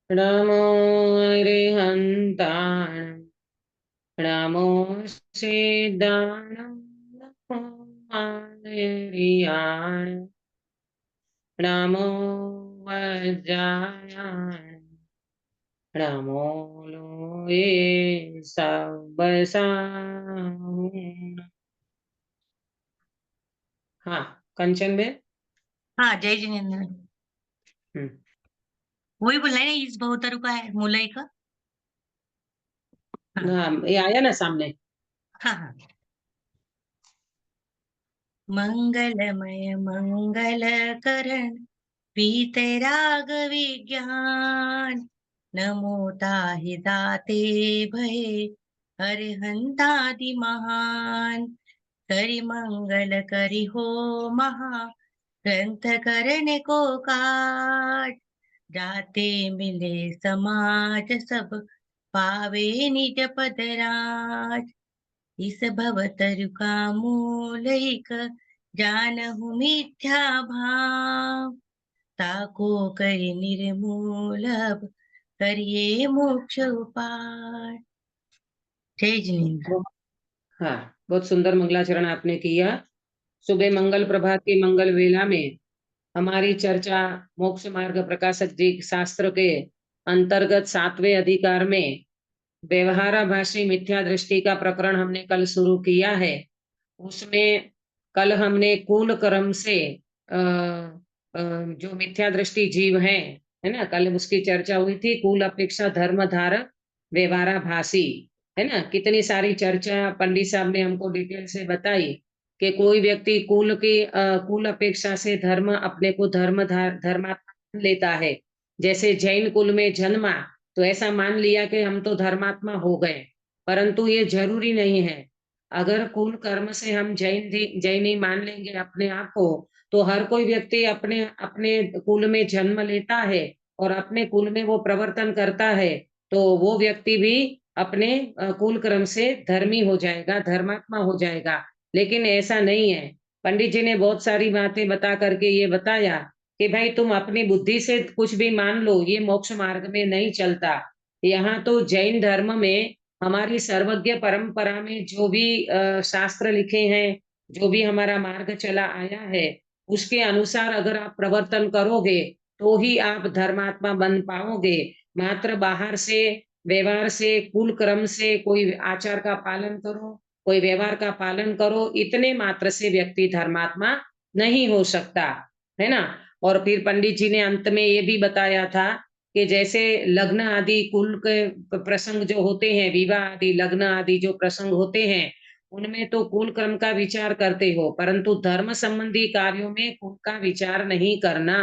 नमो अरिहन्ताण नमो सिद्धाणं नमो मानरियाण नमो वज्रायाण नमो लोये सब्बसाहूण। हाँ, कंचन में। हाँ, जय जिनेंद्र। हम्म। वही बोल रहे हैं, इस बहुतरु का है मुलई का। हाँ हाँ, ये आया ना सामने। हाँ हाँ। मंगलमय मंगल करण पीतराग विज्ञान नमो ताहि दाते भये अरिहंतादि महान करि मंगल करि हो महा ग्रंथ करने को काट जाते मिले समाज सब पावे निज पद राज इस भवतरु का मूल एक जानहु मिथ्या भाव ताको करि निर्मूल अब करिए मोक्ष उपाय। जय जिनेन्द्र। हाँ, बहुत सुंदर मंगलाचरण आपने किया। सुबह मंगल प्रभात की मंगल वेला में हमारी चर्चा मोक्ष मार्ग प्रकाशक जी शास्त्र के अंतर्गत 7वें अधिकार में व्यवहाराभासी मिथ्या दृष्टि का प्रकरण हमने कल शुरू किया है। उसमें कल हमने कुल कर्म से जो मिथ्या दृष्टि जीव है ना, कल उसकी चर्चा हुई थी। कुल अपेक्षा धर्म धारक व्यवहाराभासी, है ना। कितनी सारी चर्चा पंडित साहब ने हमको डिटेल से बताई कि कोई व्यक्ति कुल अपेक्षा से धर्म अपने को धर्मात्मा मान लेता है। जैसे जैन कुल में जन्मा तो ऐसा मान लिया कि हम तो धर्मात्मा हो गए, परंतु ये जरूरी नहीं है। अगर कुल कर्म से हम जैन ही मान लेंगे अपने आप को, तो हर कोई व्यक्ति अपने अपने कुल में जन्म लेता है और अपने कुल में वो प्रवर्तन करता है, तो वो व्यक्ति भी अपने कुल क्रम से धर्मी हो जाएगा, धर्मात्मा हो जाएगा। लेकिन ऐसा नहीं है। पंडित जी ने बहुत सारी बातें बता करके ये बताया कि भाई तुम अपनी बुद्धि से कुछ भी मान लो, ये मोक्ष मार्ग में नहीं चलता। यहाँ तो जैन धर्म में हमारी सर्वज्ञ परंपरा में जो भी शास्त्र लिखे हैं, जो भी हमारा मार्ग चला आया है, उसके अनुसार अगर आप प्रवर्तन करोगे तो ही आप धर्मात्मा बन पाओगे। मात्र बाहर से व्यवहार से कुल क्रम से कोई आचार का पालन करो, कोई व्यवहार का पालन करो, इतने मात्र से व्यक्ति धर्मात्मा नहीं हो सकता, है ना। और फिर पंडित जी ने अंत में ये भी बताया था कि जैसे लग्न आदि कुल के प्रसंग जो होते हैं, विवाह आदि लग्न आदि जो प्रसंग होते हैं, उनमें तो कुल क्रम का विचार करते हो, परंतु धर्म संबंधी कार्यों में कुल का विचार नहीं करना।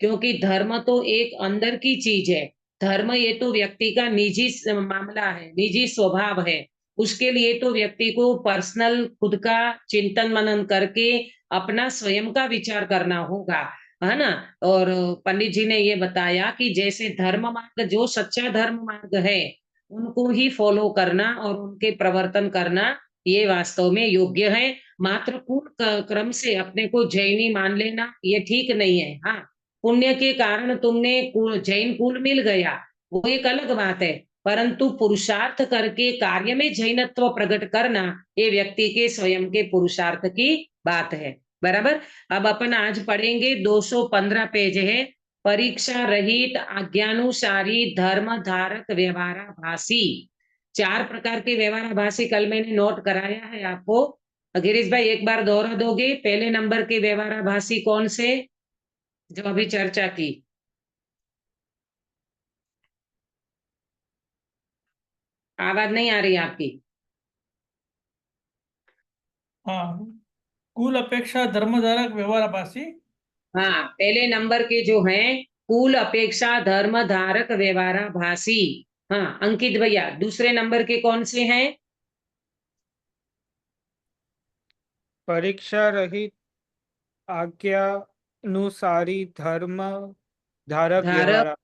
क्योंकि धर्म तो एक अंदर की चीज है। धर्म ये तो व्यक्ति का निजी मामला है, निजी स्वभाव है। उसके लिए तो व्यक्ति को पर्सनल खुद का चिंतन मनन करके अपना स्वयं का विचार करना होगा, है ना। और पंडित जी ने ये बताया कि जैसे धर्म मार्ग, जो सच्चा धर्म मार्ग है, उनको ही फॉलो करना और उनके प्रवर्तन करना ये वास्तव में योग्य है। मात्र कुल क्रम से अपने को जैनी मान लेना ये ठीक नहीं है। हाँ, पुण्य के कारण तुमने जैन कुल मिल गया, वो एक अलग बात है, परंतु पुरुषार्थ करके कार्य में जैनत्व प्रकट करना ये व्यक्ति के स्वयं के पुरुषार्थ की बात है। बराबर। अब अपन आज पढ़ेंगे 215 पेज है। परीक्षा रहित आज्ञानुसारी धर्म धारक व्यवहाराभासी। 4 प्रकार के व्यवहाराभासी कल मैंने नोट कराया है आपको। गिरीश भाई एक बार दोहरा दोगे पहले नंबर के व्यवहाराभासी कौन से, जो अभी चर्चा की। आवाज नहीं आ रही आपकी। हाँ, कुल अपेक्षा धर्मधारक व्यवहाराभासी। हाँ, पहले नंबर के जो हैं कुल अपेक्षा धर्म धारक व्यवहाराभासी। हाँ अंकित भैया, दूसरे नंबर के कौन से हैं। परीक्षा रहित आज्ञानुसारी धर्म धारक धारक, व्यवहार।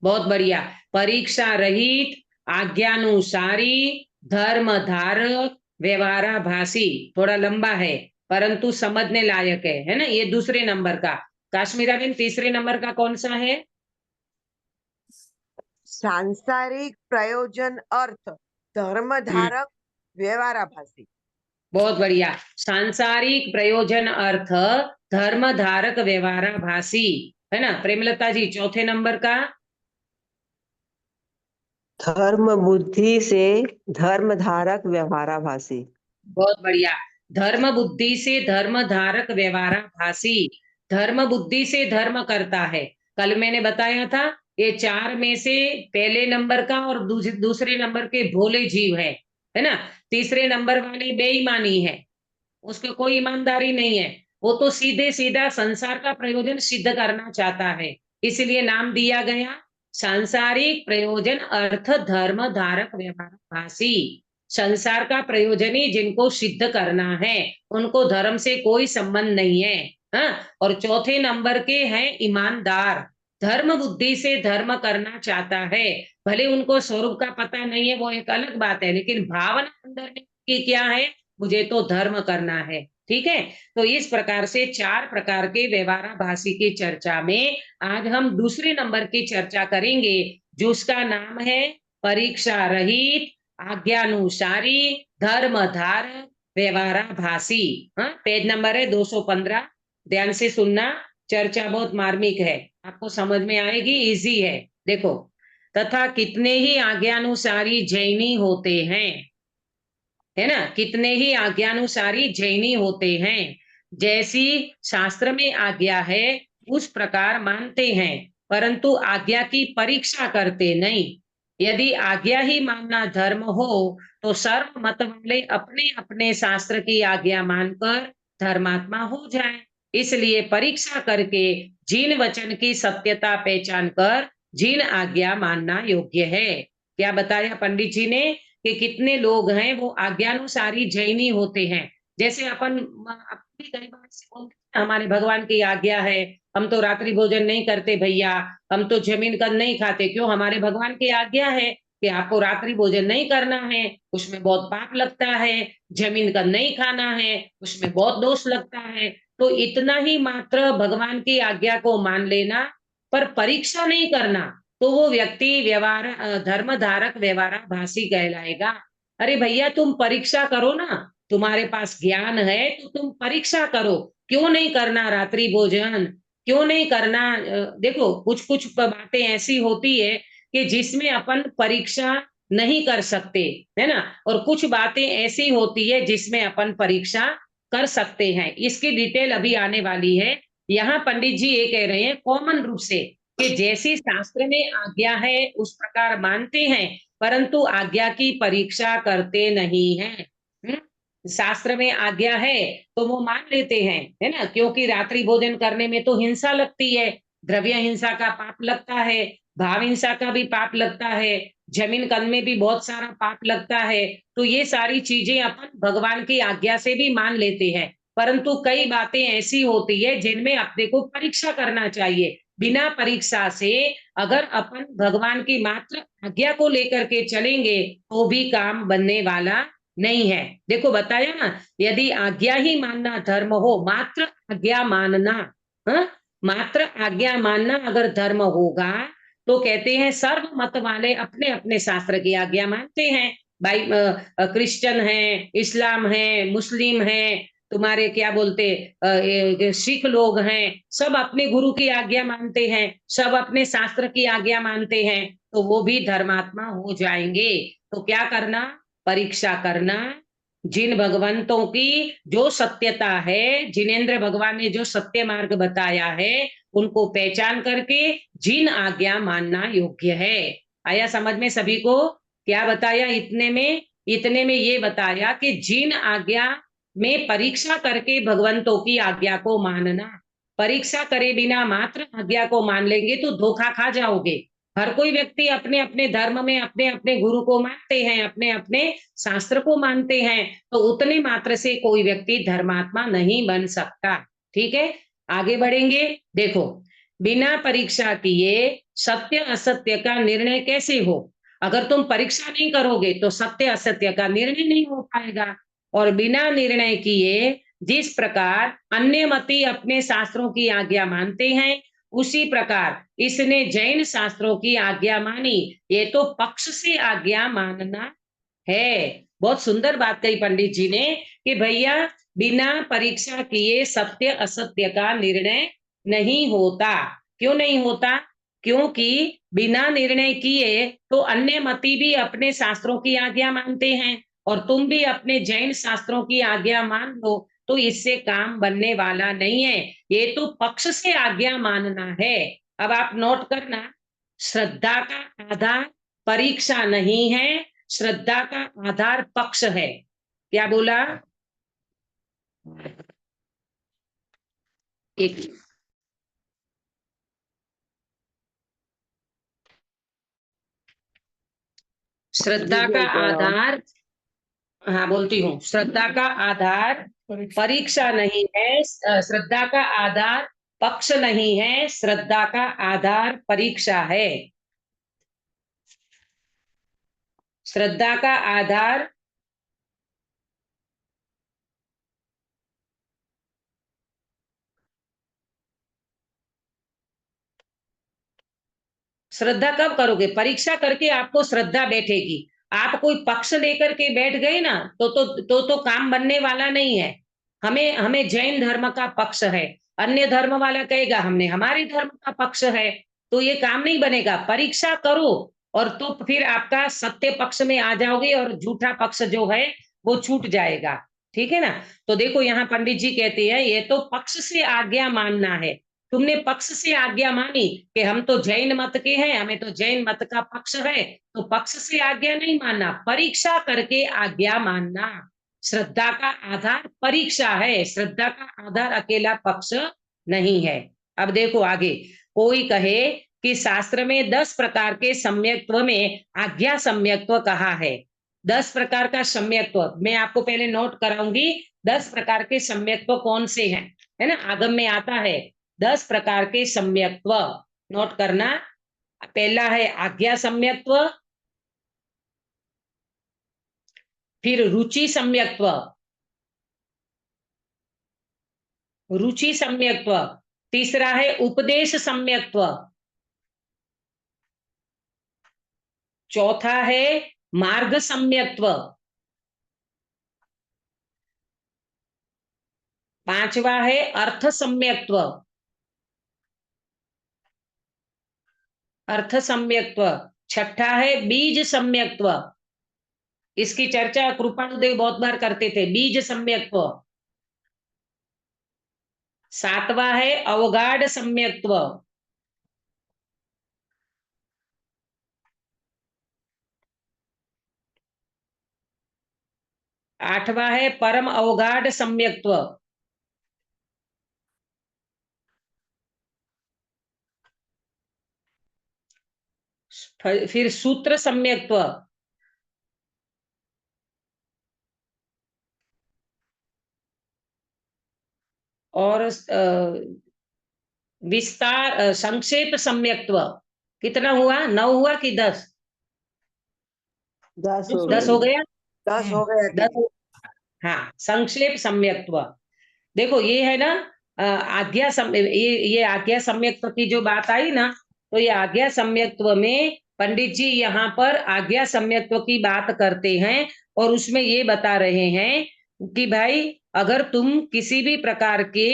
बहुत बढ़िया। परीक्षा रहित आज्ञानुसारी धर्म धारक व्यवहाराभासी, थोड़ा लंबा है परंतु समझने लायक है ना। ये दूसरे नंबर का काश्मीराबेन तीसरे नंबर का कौन सा है? सांसारिक प्रयोजन अर्थ धर्मधारक व्यवहाराभासी। बहुत बढ़िया। सांसारिक प्रयोजन अर्थ धर्म धारक व्यवहाराभासी, है ना। प्रेमलता जी चौथे नंबर का? धर्म बुद्धि से धर्म धारक व्यवहाराभासी। बहुत बढ़िया। धर्म बुद्धि से धर्म धारक व्यवहाराभासी, धर्म बुद्धि से धर्म करता है। कल मैंने बताया था ये चार में से पहले नंबर का और दूसरे नंबर के भोले जीव है ना। तीसरे नंबर वाली बेईमानी है, उसको कोई ईमानदारी नहीं है, वो तो सीधे सीधा संसार का प्रयोजन सिद्ध करना चाहता है, इसलिए नाम दिया गया सांसारिक प्रयोजन अर्थ धर्म धारक व्यवहाराभासी। संसार का प्रयोजन ही जिनको सिद्ध करना है, उनको धर्म से कोई संबंध नहीं है। हाँ, और चौथे नंबर के हैं ईमानदार, धर्म बुद्धि से धर्म करना चाहता है। भले उनको स्वरूप का पता नहीं है, वो एक अलग बात है, लेकिन भावना अंदर में की क्या है, मुझे तो धर्म करना है। ठीक है, तो इस प्रकार से चार प्रकार के व्यवहाराभासी की चर्चा में आज हम दूसरे नंबर की चर्चा करेंगे, जिसका नाम है परीक्षा रहित आज्ञानुसारी धर्मधारक व्यवहाराभासी। हाँ, पेज नंबर है 215। ध्यान से सुनना, चर्चा बहुत मार्मिक है, आपको समझ में आएगी, इजी है। देखो, तथा कितने ही आज्ञानुसारी जैनी होते हैं, है ना, कितने ही आज्ञानुसारी जैनी होते हैं, जैसी शास्त्र में आज्ञा है उस प्रकार मानते हैं, परंतु आज्ञा की परीक्षा करते नहीं। यदि आज्ञा ही मानना धर्म हो तो सर्व मत वाले अपने अपने शास्त्र की आज्ञा मानकर धर्मात्मा हो जाए। इसलिए परीक्षा करके जिन वचन की सत्यता पहचान कर जिन आज्ञा मानना योग्य है। क्या बताया पंडित जी ने कि कितने लोग हैं वो आज्ञानुसारी जैनी होते हैं। जैसे अपन अपनी कई बार से बोलते हैं, हमारे भगवान की आज्ञा है, हम तो रात्रि भोजन नहीं करते भैया, हम तो जमीन कद नहीं खाते। क्यों? हमारे भगवान की आज्ञा है कि आपको रात्रि भोजन नहीं करना है, उसमें बहुत पाप लगता है। जमीन कद नहीं खाना है, उसमें बहुत दोष लगता है। तो इतना ही मात्र भगवान की आज्ञा को मान लेना, पर परीक्षा नहीं करना, तो वो व्यक्ति व्यवहार धर्म धारक व्यवहाराभासी कहलाएगा। अरे भैया तुम परीक्षा करो ना, तुम्हारे पास ज्ञान है तो तुम परीक्षा करो, क्यों नहीं करना रात्रि भोजन, क्यों नहीं करना। देखो, कुछ कुछ बातें ऐसी होती है कि जिसमें अपन परीक्षा नहीं कर सकते, है ना, और कुछ बातें ऐसी होती है जिसमें अपन परीक्षा कर सकते हैं। इसकी डिटेल अभी आने वाली है। यहाँ पंडित जी ये कह रहे हैं कॉमन रूप से कि जैसी शास्त्र में आज्ञा है उस प्रकार मानते हैं, परंतु आज्ञा की परीक्षा करते नहीं हैं। शास्त्र में आज्ञा है तो वो मान लेते हैं, है ना, क्योंकि रात्रि भोजन करने में तो हिंसा लगती है, द्रव्य हिंसा का पाप लगता है, भाव हिंसा का भी पाप लगता है, जमीन कद में भी बहुत सारा पाप लगता है। तो ये सारी चीजें अपन भगवान की आज्ञा से भी मान लेते हैं, परंतु कई बातें ऐसी होती है जिनमें अपने को परीक्षा करना चाहिए। बिना परीक्षा से अगर अपन भगवान की मात्र आज्ञा को लेकर के चलेंगे तो भी काम बनने वाला नहीं है। देखो बताया ना, यदि आज्ञा ही मानना धर्म हो, मात्र आज्ञा मानना, मात्र आज्ञा मानना अगर धर्म होगा तो कहते हैं सर्व मत वाले अपने अपने शास्त्र की आज्ञा मानते हैं। भाई क्रिश्चियन है, इस्लाम है, मुस्लिम है, तुम्हारे क्या बोलते सिख लोग हैं, सब अपने गुरु की आज्ञा मानते हैं, सब अपने शास्त्र की आज्ञा मानते हैं, तो वो भी धर्मात्मा हो जाएंगे। तो क्या करना? परीक्षा करना। जिन भगवंतों की जो सत्यता है, जिनेन्द्र भगवान ने जो सत्य मार्ग बताया है, उनको पहचान करके जिन आज्ञा मानना योग्य है। आया समझ में सभी को? क्या बताया इतने में ये बताया कि जिन आज्ञा में परीक्षा करके भगवंतों की आज्ञा को मानना। परीक्षा करे बिना मात्र आज्ञा को मान लेंगे तो धोखा खा जाओगे। हर कोई व्यक्ति अपने अपने धर्म में अपने अपने गुरु को मानते हैं, अपने अपने शास्त्र को मानते हैं, तो उतने मात्र से कोई व्यक्ति धर्मात्मा नहीं बन सकता। ठीक है, आगे बढ़ेंगे। देखो, बिना परीक्षा किए सत्य असत्य का निर्णय कैसे हो? अगर तुम परीक्षा नहीं करोगे तो सत्य असत्य का निर्णय नहीं हो पाएगा, और बिना निर्णय किए जिस प्रकार अन्यमती अपने शास्त्रों की आज्ञा मानते हैं, उसी प्रकार इसने जैन शास्त्रों की आज्ञा मानी। ये तो पक्ष से आज्ञा मानना है। बहुत सुंदर बात कही पंडित जी ने कि भैया बिना परीक्षा किए सत्य असत्य का निर्णय नहीं होता। क्यों नहीं होता? क्योंकि बिना निर्णय किए तो अन्य मती भी अपने शास्त्रों की आज्ञा मानते हैं और तुम भी अपने जैन शास्त्रों की आज्ञा मान लो, तो इससे काम बनने वाला नहीं है। ये तो पक्ष से आज्ञा मानना है। अब आप नोट करना, श्रद्धा का आधार परीक्षा नहीं है, श्रद्धा का आधार पक्ष है। क्या बोला? एक श्रद्धा का आधार, हाँ बोलती हूँ, श्रद्धा का आधार परीक्षा परीक्षा नहीं है, श्रद्धा का आधार पक्ष नहीं है, श्रद्धा का आधार परीक्षा है। श्रद्धा का आधार श्रद्धा कब करोगे? परीक्षा करके आपको श्रद्धा बैठेगी। आप कोई पक्ष लेकर के बैठ गए ना तो काम बनने वाला नहीं है। हमें हमें जैन धर्म का पक्ष है, अन्य धर्म वाला कहेगा हमने हमारे धर्म का पक्ष है, तो ये काम नहीं बनेगा। परीक्षा करो और तो फिर आपका सत्य पक्ष में आ जाओगे और झूठा पक्ष जो है वो छूट जाएगा। ठीक है ना? तो देखो यहाँ पंडित जी कहते हैं ये तो पक्ष से आज्ञा मानना है। तुमने पक्ष से आज्ञा मानी कि हम तो जैन मत के हैं, हमें तो जैन मत का पक्ष है, तो पक्ष से आज्ञा नहीं मानना, परीक्षा करके आज्ञा मानना। श्रद्धा का आधार परीक्षा है, श्रद्धा का आधार अकेला पक्ष नहीं है। अब देखो आगे, कोई कहे कि शास्त्र में 10 प्रकार के सम्यक्त्व में आज्ञा सम्यक्त्व कहा है। 10 प्रकार का सम्यक्त्व मैं आपको पहले नोट कराऊंगी। 10 प्रकार के सम्यक्त्व कौन से हैं, है ना? आगम में आता है 10 प्रकार के सम्यक्त्व, नोट करना। पहला है आज्ञा सम्यक्त्व, फिर रुचि सम्यक्त्व, रुचि सम्यक्त्व, तीसरा है उपदेश सम्यक्त्व, चौथा है मार्ग सम्यक्त्व, पांचवा है अर्थ सम्यक्त्व, अर्थ सम्यक्त्व, छठा है बीज सम्यक्त्व, इसकी चर्चा कृपाणुदेव बहुत बार करते थे, बीज सम्यक्त्व, सातवां है अवगाढ़ सम्यक्त्व, आठवां है परम अवगाढ़ सम्यक्त्व, फिर सूत्र सम्यक्त्व, और विस्तार संक्षेप सम्यक्त्व। कितना हुआ? 9 हुआ कि 10? 10 हो 10 हो गए। गया? 10 हो गया दीदी। 10। हाँ, संक्षेप सम्यक्त्व। देखो ये है ना आज्ञा ये आज्ञा सम्यक्त्व की जो बात आई ना, तो ये आज्ञा सम्यक्त्व में पंडित जी यहाँ पर आज्ञा सम्यक्त्व की बात करते हैं और उसमें ये बता रहे हैं कि भाई अगर तुम किसी भी प्रकार के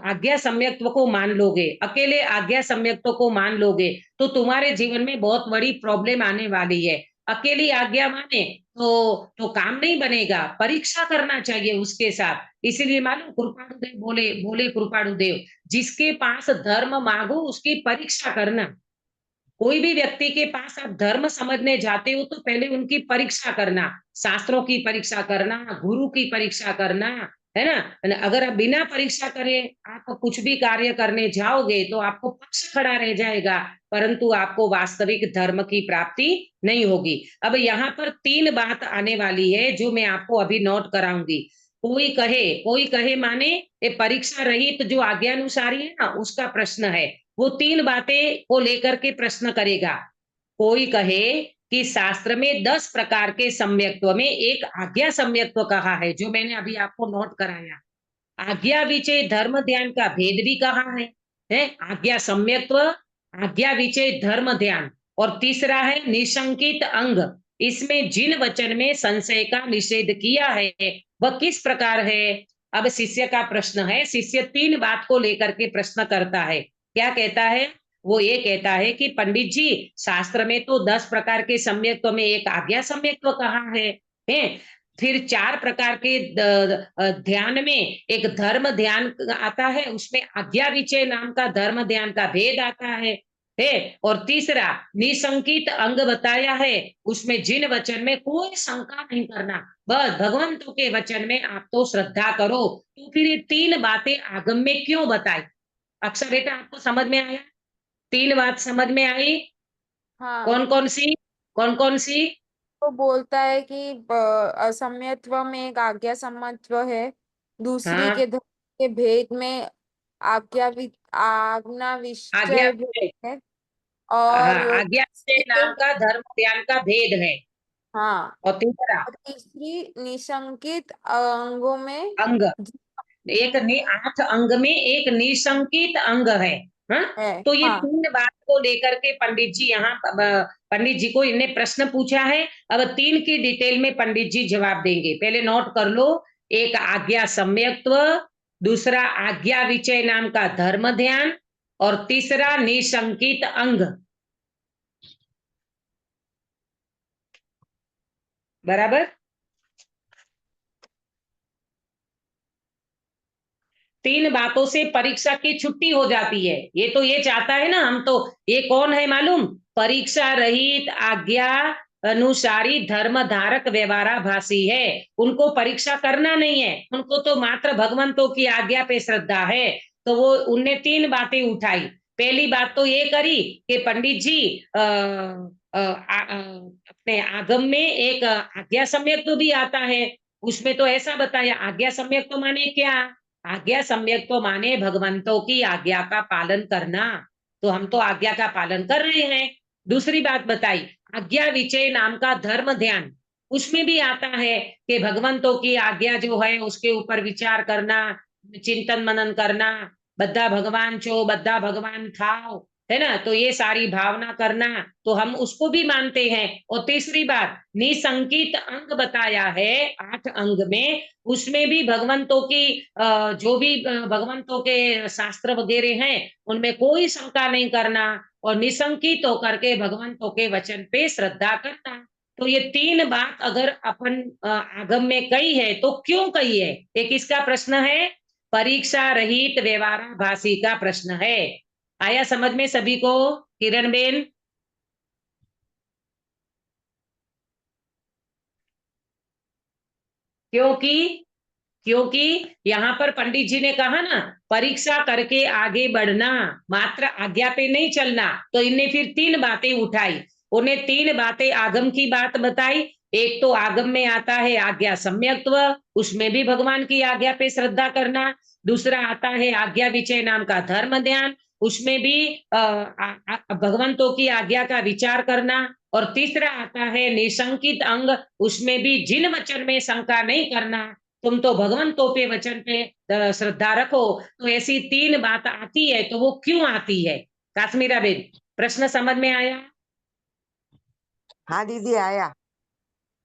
आज्ञा सम्यक्त्व को मान लोगे, अकेले आज्ञा सम्यक्त्व को मान लोगे, तो तुम्हारे जीवन में बहुत बड़ी प्रॉब्लम आने वाली है। अकेली आज्ञा माने तो काम नहीं बनेगा, परीक्षा करना चाहिए उसके साथ। इसीलिए मालूम कृपाणुदेव बोले कृपाणुदेव, जिसके पास धर्म मांगो उसकी परीक्षा करना। कोई भी व्यक्ति के पास आप धर्म समझने जाते हो तो पहले उनकी परीक्षा करना, शास्त्रों की परीक्षा करना, गुरु की परीक्षा करना, है ना? अगर आप बिना परीक्षा करे आप कुछ भी कार्य करने जाओगे तो आपको पक्ष खड़ा रह जाएगा, परंतु आपको वास्तविक धर्म की प्राप्ति नहीं होगी। अब यहाँ पर 3 बात आने वाली है जो मैं आपको अभी नोट कराऊंगी। कोई कहे माने ये परीक्षा रहित जो आज्ञानुसारी है ना उसका प्रश्न है, वो 3 बातें को लेकर के प्रश्न करेगा। कोई कहे कि शास्त्र में 10 प्रकार के सम्यक्त्व में एक आज्ञा सम्यक्त्व कहा है, जो मैंने अभी आपको नोट कराया, आज्ञा विचय धर्म ध्यान का भेद भी कहा है आज्ञा सम्यक्त्व, आज्ञा विचय धर्म ध्यान, और तीसरा है निशंकित अंग। इसमें जिन वचन में संशय का निषेध किया है वह किस प्रकार है? अब शिष्य का प्रश्न है। शिष्य 3 बात को लेकर के प्रश्न करता है। क्या कहता है? वो ये कहता है कि पंडित जी, शास्त्र में तो 10 प्रकार के सम्यक्त्व में एक आज्ञा सम्यक्त्व कहा है? फिर 4 प्रकार के ध्यान में एक धर्म ध्यान आता है, उसमें आज्ञा विचय नाम का धर्म ध्यान का भेद आता है। और तीसरा निशंकित अंग बताया है, उसमें जिन वचन में कोई शंका नहीं करना, बस भगवंतों के वचन में आप तो श्रद्धा करो। तो फिर ये 3 बातें आगम में क्यों बताई? अक्षर बेटा, आपको समझ में आया? 3 बात समझ में आई? हाँ, कौन कौन सी? तो बोलता है कि असम्यत्व में एक आज्ञा सम्मत्व है, दूसरी हाँ, के धर्म के भेद में आज्ञा आज्ञा विषय विचय, भेद है, हाँ, और आज्ञा विचय नाम का धर्म ज्ञान का भेद है। हाँ, और तीसरा और तीसरी निशंकित अंगों में अंग, 8 अंग में एक निशंकित अंग है। हाँ? है। तो ये हाँ 3 बात को लेकर के पंडित जी यहाँ पंडित जी को इन्हें प्रश्न पूछा है। अब 3 की डिटेल में पंडित जी जवाब देंगे। पहले नोट कर लो। एक आज्ञा सम्यक्त्व, दूसरा आज्ञा विचय नाम का धर्म ध्यान, और तीसरा निशंकित अंग। बराबर? 3 बातों से परीक्षा की छुट्टी हो जाती है। ये तो ये चाहता है ना, हम तो, ये कौन है मालूम? परीक्षा रहित आज्ञा अनुसारी धर्म धारक व्यवहाराभासी है। उनको परीक्षा करना नहीं है, उनको तो मात्र भगवंतों की आज्ञा पे श्रद्धा है। तो वो उनने 3 बातें उठाई। पहली बात तो ये करी कि पंडित जी अपने आगम में एक आज्ञा सम्यक तो भी आता है, उसमें तो ऐसा बताया। आज्ञा सम्यक तो माने क्या? आज्ञा सम्यक तो माने भगवंतों की आज्ञा का पालन करना। तो हम तो आज्ञा का पालन कर रहे हैं। दूसरी बात बताई, आज्ञा विचय नाम का धर्म ध्यान, उसमें भी आता है कि भगवंतों की आज्ञा जो है उसके ऊपर विचार करना, चिंतन मनन करना, बद्दा भगवान चो बद्दा भगवान थाओ, है ना? तो ये सारी भावना करना, तो हम उसको भी मानते हैं। और तीसरी बात, निसंकित अंग बताया है 8 अंग में, उसमें भी भगवंतों की जो भी भगवंतों के शास्त्र वगैरह हैं उनमें कोई शंका नहीं करना, और निशंकित होकर के भगवंतों के वचन पे श्रद्धा करना। तो ये 3 बात अगर अपन आगम में कही है तो क्यों कही है? एक इसका प्रश्न है, परीक्षा रहित व्यवहाराभासी का प्रश्न है। आया समझ में सभी को? किरण बेन, क्योंकि यहाँ पर पंडित जी ने कहा ना, परीक्षा करके आगे बढ़ना, मात्र आज्ञा पे नहीं चलना। तो इनने फिर 3 बातें उठाई। उन्हें 3 बातें आगम की बात बताई। एक तो आगम में आता है आज्ञा सम्यक्त्व, उसमें भी भगवान की आज्ञा पे श्रद्धा करना। दूसरा आता है आज्ञा विचय नाम का धर्म ध्यान, उसमें भी भगवंतों की आज्ञा का विचार करना। और तीसरा आता है निशंकित अंग, उसमें भी जिन वचन में शंका नहीं करना, तुम तो भगवंतों पे वचन पे श्रद्धा रखो। तो ऐसी 3 बात आती है, तो वो क्यों आती है? काश्मीरा बेन, प्रश्न समझ में आया? हाँ दीदी, आया।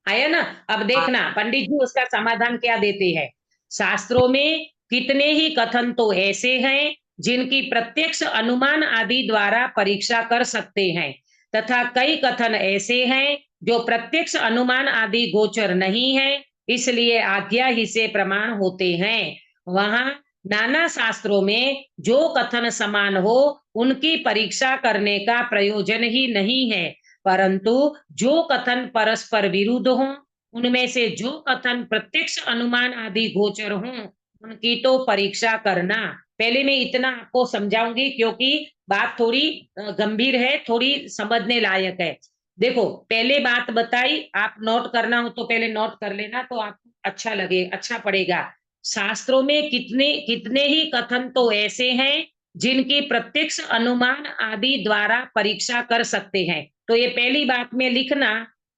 आया ना? अब देखना पंडित जी उसका समाधान क्या देते हैं। शास्त्रों में कितने ही कथन तो ऐसे हैं जिनकी प्रत्यक्ष अनुमान आदि द्वारा परीक्षा कर सकते हैं, तथा कई कथन ऐसे हैं जो प्रत्यक्ष अनुमान आदि गोचर नहीं है, इसलिए आज्ञा ही से प्रमाण होते हैं। वहां नाना शास्त्रों में जो कथन समान हो उनकी परीक्षा करने का प्रयोजन ही नहीं है, परंतु जो कथन परस्पर विरुद्ध हों, उनमें से जो कथन प्रत्यक्ष अनुमान आदि गोचर हों, उनकी तो परीक्षा करना। पहले मैं इतना आपको समझाऊंगी क्योंकि बात थोड़ी गंभीर है, थोड़ी समझने लायक है। देखो, पहले बात बताई, आप नोट करना हो तो पहले नोट कर लेना, तो आपको अच्छा लगे, अच्छा पड़ेगा। शास्त्रों में कितने कितने ही कथन तो ऐसे हैं जिनकी प्रत्यक्ष अनुमान आदि द्वारा परीक्षा कर सकते हैं। तो ये पहली बात में लिखना,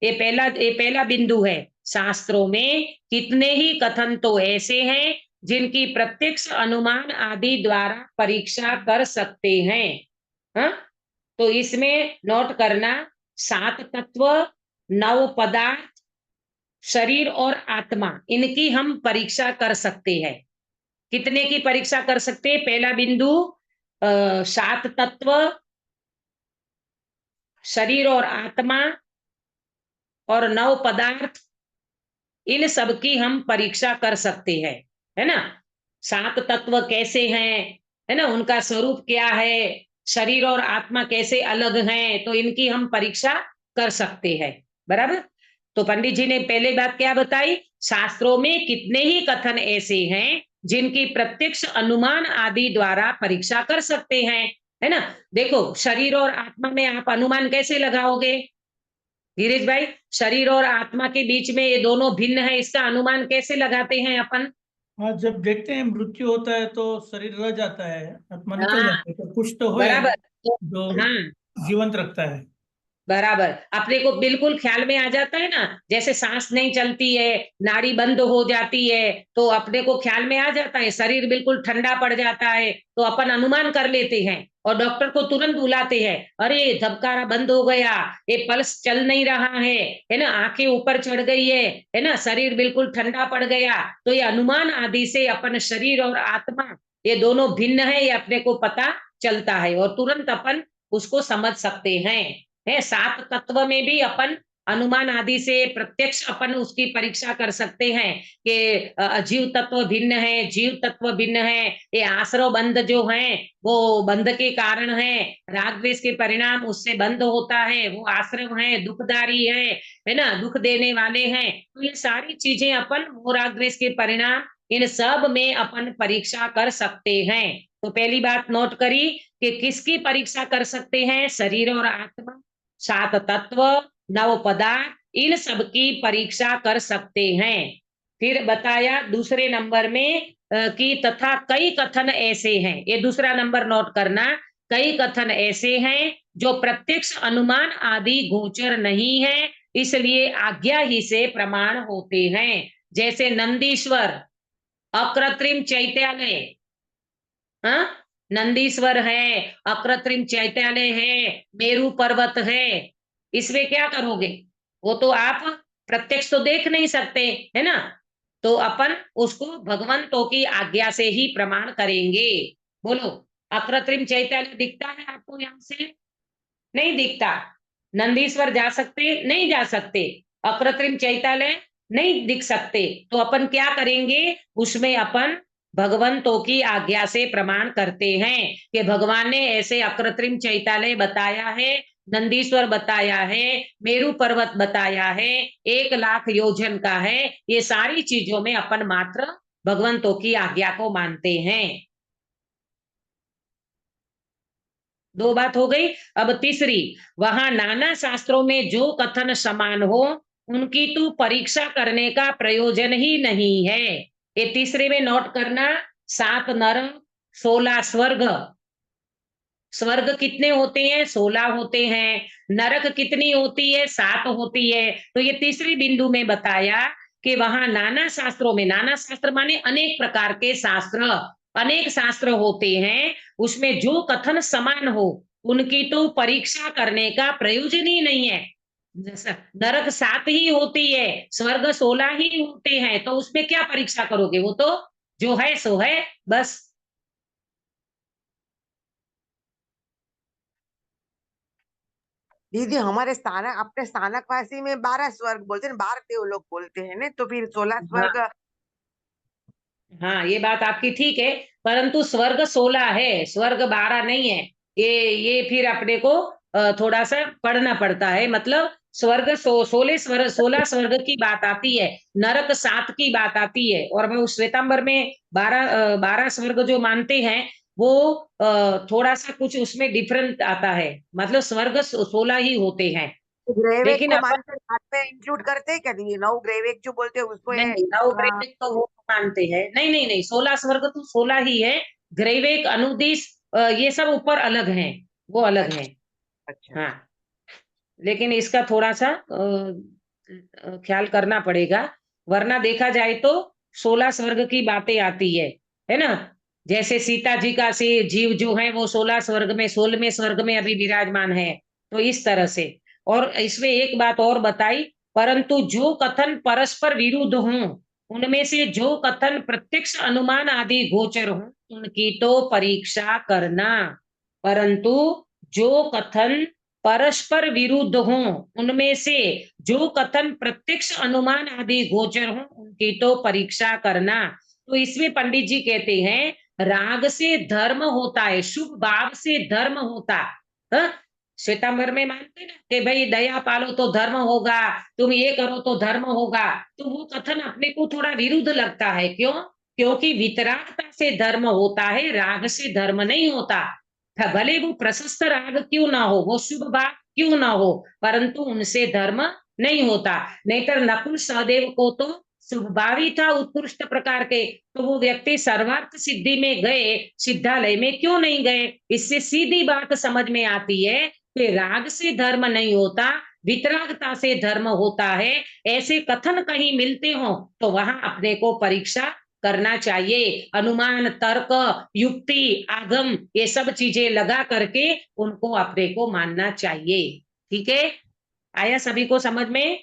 ये पहला बिंदु है। शास्त्रों में कितने ही कथन तो ऐसे हैं जिनकी प्रत्यक्ष अनुमान आदि द्वारा परीक्षा कर सकते हैं। हाँ, तो इसमें नोट करना, 7 तत्व, 9 पदार्थ, शरीर और आत्मा, इनकी हम परीक्षा कर सकते हैं। कितने की परीक्षा कर सकते हैं? पहला बिंदु 7 तत्व, शरीर और आत्मा और 9 पदार्थ, इन सब की हम परीक्षा कर सकते हैं, है ना। 7 तत्व कैसे हैं, है ना, उनका स्वरूप क्या है, शरीर और आत्मा कैसे अलग हैं, तो इनकी हम परीक्षा कर सकते हैं। बराबर। तो पंडित जी ने पहले बात क्या बताई, शास्त्रों में कितने ही कथन ऐसे हैं जिनकी प्रत्यक्ष अनुमान आदि द्वारा परीक्षा कर सकते हैं, है ना। देखो, शरीर और आत्मा में आप अनुमान कैसे लगाओगे गिरीश भाई? शरीर और आत्मा के बीच में ये दोनों भिन्न है, इसका अनुमान कैसे लगाते हैं अपन? हाँ, जब देखते हैं मृत्यु होता है तो शरीर रह जाता है, आत्मा निकल हाँ, जाता है, तो कुछ तो है बराबर। तो जो हाँ, जीवंत रखता है। बराबर, अपने को बिल्कुल ख्याल में आ जाता है ना, जैसे सांस नहीं चलती है, नाड़ी बंद हो जाती है, तो अपने को ख्याल में आ जाता है, शरीर बिल्कुल ठंडा पड़ जाता है, तो अपन अनुमान कर लेते हैं और डॉक्टर को तुरंत बुलाते हैं, अरे धबकारा बंद हो गया, ये पल्स चल नहीं रहा है ना, आंखें ऊपर चढ़ गई है ना, शरीर बिल्कुल ठंडा पड़ गया। तो ये अनुमान आदि से अपन शरीर और आत्मा ये दोनों भिन्न है, ये अपने को पता चलता है और तुरंत अपन उसको समझ सकते हैं। 7 तत्व में भी अपन अनुमान आदि से प्रत्यक्ष अपन उसकी परीक्षा कर सकते हैं कि अजीव तत्व भिन्न है, जीव तत्व भिन्न है, ये आश्रव बंध जो है वो बंध के कारण है, राग द्वेष के परिणाम उससे बंध होता है, वो आश्रव है, दुखदारी है ना, दुख देने वाले हैं। तो ये सारी चीजें अपन वो राग द्वेष के परिणाम, इन सब में अपन परीक्षा कर सकते हैं। तो पहली बात नोट करी कि किसकी परीक्षा कर सकते हैं, शरीर और आत्मा, 7 तत्व, 9 पदार्थ, इन सब की परीक्षा कर सकते हैं। फिर बताया दूसरे नंबर में कि तथा कई कथन ऐसे हैं, ये दूसरा नंबर नोट करना, कई कथन ऐसे हैं जो प्रत्यक्ष अनुमान आदि गोचर नहीं है, इसलिए आज्ञा ही से प्रमाण होते हैं। जैसे नंदीश्वर, अकृत्रिम चैत्यालय, हाँ, नंदीश्वर है, अकृत्रिम चैत्यालय है, मेरू पर्वत है, इसमें क्या करोगे? वो तो आप प्रत्यक्ष तो देख नहीं सकते, है ना, तो अपन उसको भगवंतों की आज्ञा से ही प्रमाण करेंगे। बोलो, अकृत्रिम चैत्यालय दिखता है आपको यहाँ से? नहीं दिखता। नंदीश्वर जा सकते? नहीं जा सकते। अकृत्रिम चैत्यालय नहीं दिख सकते, तो अपन क्या करेंगे, उसमें अपन भगवंतों की आज्ञा से प्रमाण करते हैं कि भगवान ने ऐसे अकृत्रिम चैत्यालय बताया है, नंदीश्वर बताया है, मेरू पर्वत बताया है, 1 लाख योजन का है, ये सारी चीजों में अपन मात्र भगवंतों की आज्ञा को मानते हैं। 2 बात हो गई। अब तीसरी, वहां नाना शास्त्रों में जो कथन समान हो उनकी तो परीक्षा करने का प्रयोजन ही नहीं है। ये तीसरे में नोट करना, 7 नरक, 16 स्वर्ग। स्वर्ग कितने होते हैं? 16 होते हैं। नरक कितनी होती है? 7 होती है। तो ये तीसरी बिंदु में बताया कि वहां नाना शास्त्रों में, नाना शास्त्र माने अनेक प्रकार के शास्त्र, अनेक शास्त्र होते हैं, उसमें जो कथन समान हो उनकी तो परीक्षा करने का प्रयोजन ही नहीं है। नरक 7 ही होती है, स्वर्ग 16 ही होते हैं, तो उसमें क्या परीक्षा करोगे? वो तो जो है सो है, बस। दीदी हमारे स्थानक अपने स्थानकवासी में 12 स्वर्ग बोलते हैं, 12 देव लोग बोलते हैं ना, तो फिर 16 हाँ, स्वर्ग। हाँ, ये बात आपकी ठीक है, परंतु स्वर्ग 16 है, स्वर्ग 12 नहीं है। ये फिर अपने को थोड़ा सा पढ़ना पड़ता है, मतलब स्वर्ग 16 स्वर्ग की बात आती है, नरक 7 की बात आती है, और वो श्वेतांबर में 12 स्वर्ग जो मानते हैं वो थोड़ा सा कुछ उसमें डिफरेंट आता है, मतलब स्वर्ग 16 ही होते हैं। ग्रेवेक लेकिन को अपन मानते साथ में इंक्लूड करते हैं क्या दीदी? 9 ग्रेवेक जो बोलते हैं उसको है। नहीं, नौ ग्रैविक तो वो मानते हैं, नहीं नहीं नहीं, 16 स्वर्ग तो 16 ही है। ग्रैविक, अनुदिश, ये सब ऊपर अलग हैं, वो अलग हैं। अच्छा। हाँ, लेकिन इसका थोड़ा सा ख्याल करना पड़ेगा, वरना देखा जाए तो 16 स्वर्ग की बातें आती है ना। जैसे सीता जी का से जीव जो है वो 16 स्वर्ग में 16वें स्वर्ग में अभी विराजमान है, तो इस तरह से। और इसमें एक बात और बताई, परंतु जो कथन परस्पर विरुद्ध हों, उनमें से जो कथन प्रत्यक्ष अनुमान आदि गोचर हों, उनकी तो परीक्षा करना। परंतु जो कथन परस्पर विरुद्ध हों, उनमें से जो कथन प्रत्यक्ष अनुमान आदि गोचर हों, उनकी तो परीक्षा करना। तो इसमें पंडित जी कहते हैं राग से धर्म होता है, शुभ भाव से धर्म होता है। श्वेतांबर में मानते ना कि भाई दया पालो तो धर्म होगा, तुम ये करो तो धर्म होगा, तो वो कथन अपने को थोड़ा विरुद्ध लगता है। क्यों? क्योंकि वितरागता से धर्म होता है, राग से धर्म नहीं होता। भले वो प्रशस्त राग क्यों ना हो, वो शुभ भाव क्यों ना हो, परंतु उनसे धर्म नहीं होता। नहीं नकुल सहदेव को तो स्वभावी था उत्कृष्ट प्रकार के, तो वो व्यक्ति सर्वार्थ सिद्धि में गए, सिद्धालय में क्यों नहीं गए? इससे सीधी बात समझ में आती है कि राग से धर्म नहीं होता, वितरागता से धर्म होता है। ऐसे कथन कहीं मिलते हो तो वहां अपने को परीक्षा करना चाहिए। अनुमान, तर्क, युक्ति, आगम, ये सब चीजें लगा करके उनको अपने को मानना चाहिए। ठीक है, आया सभी को समझ में?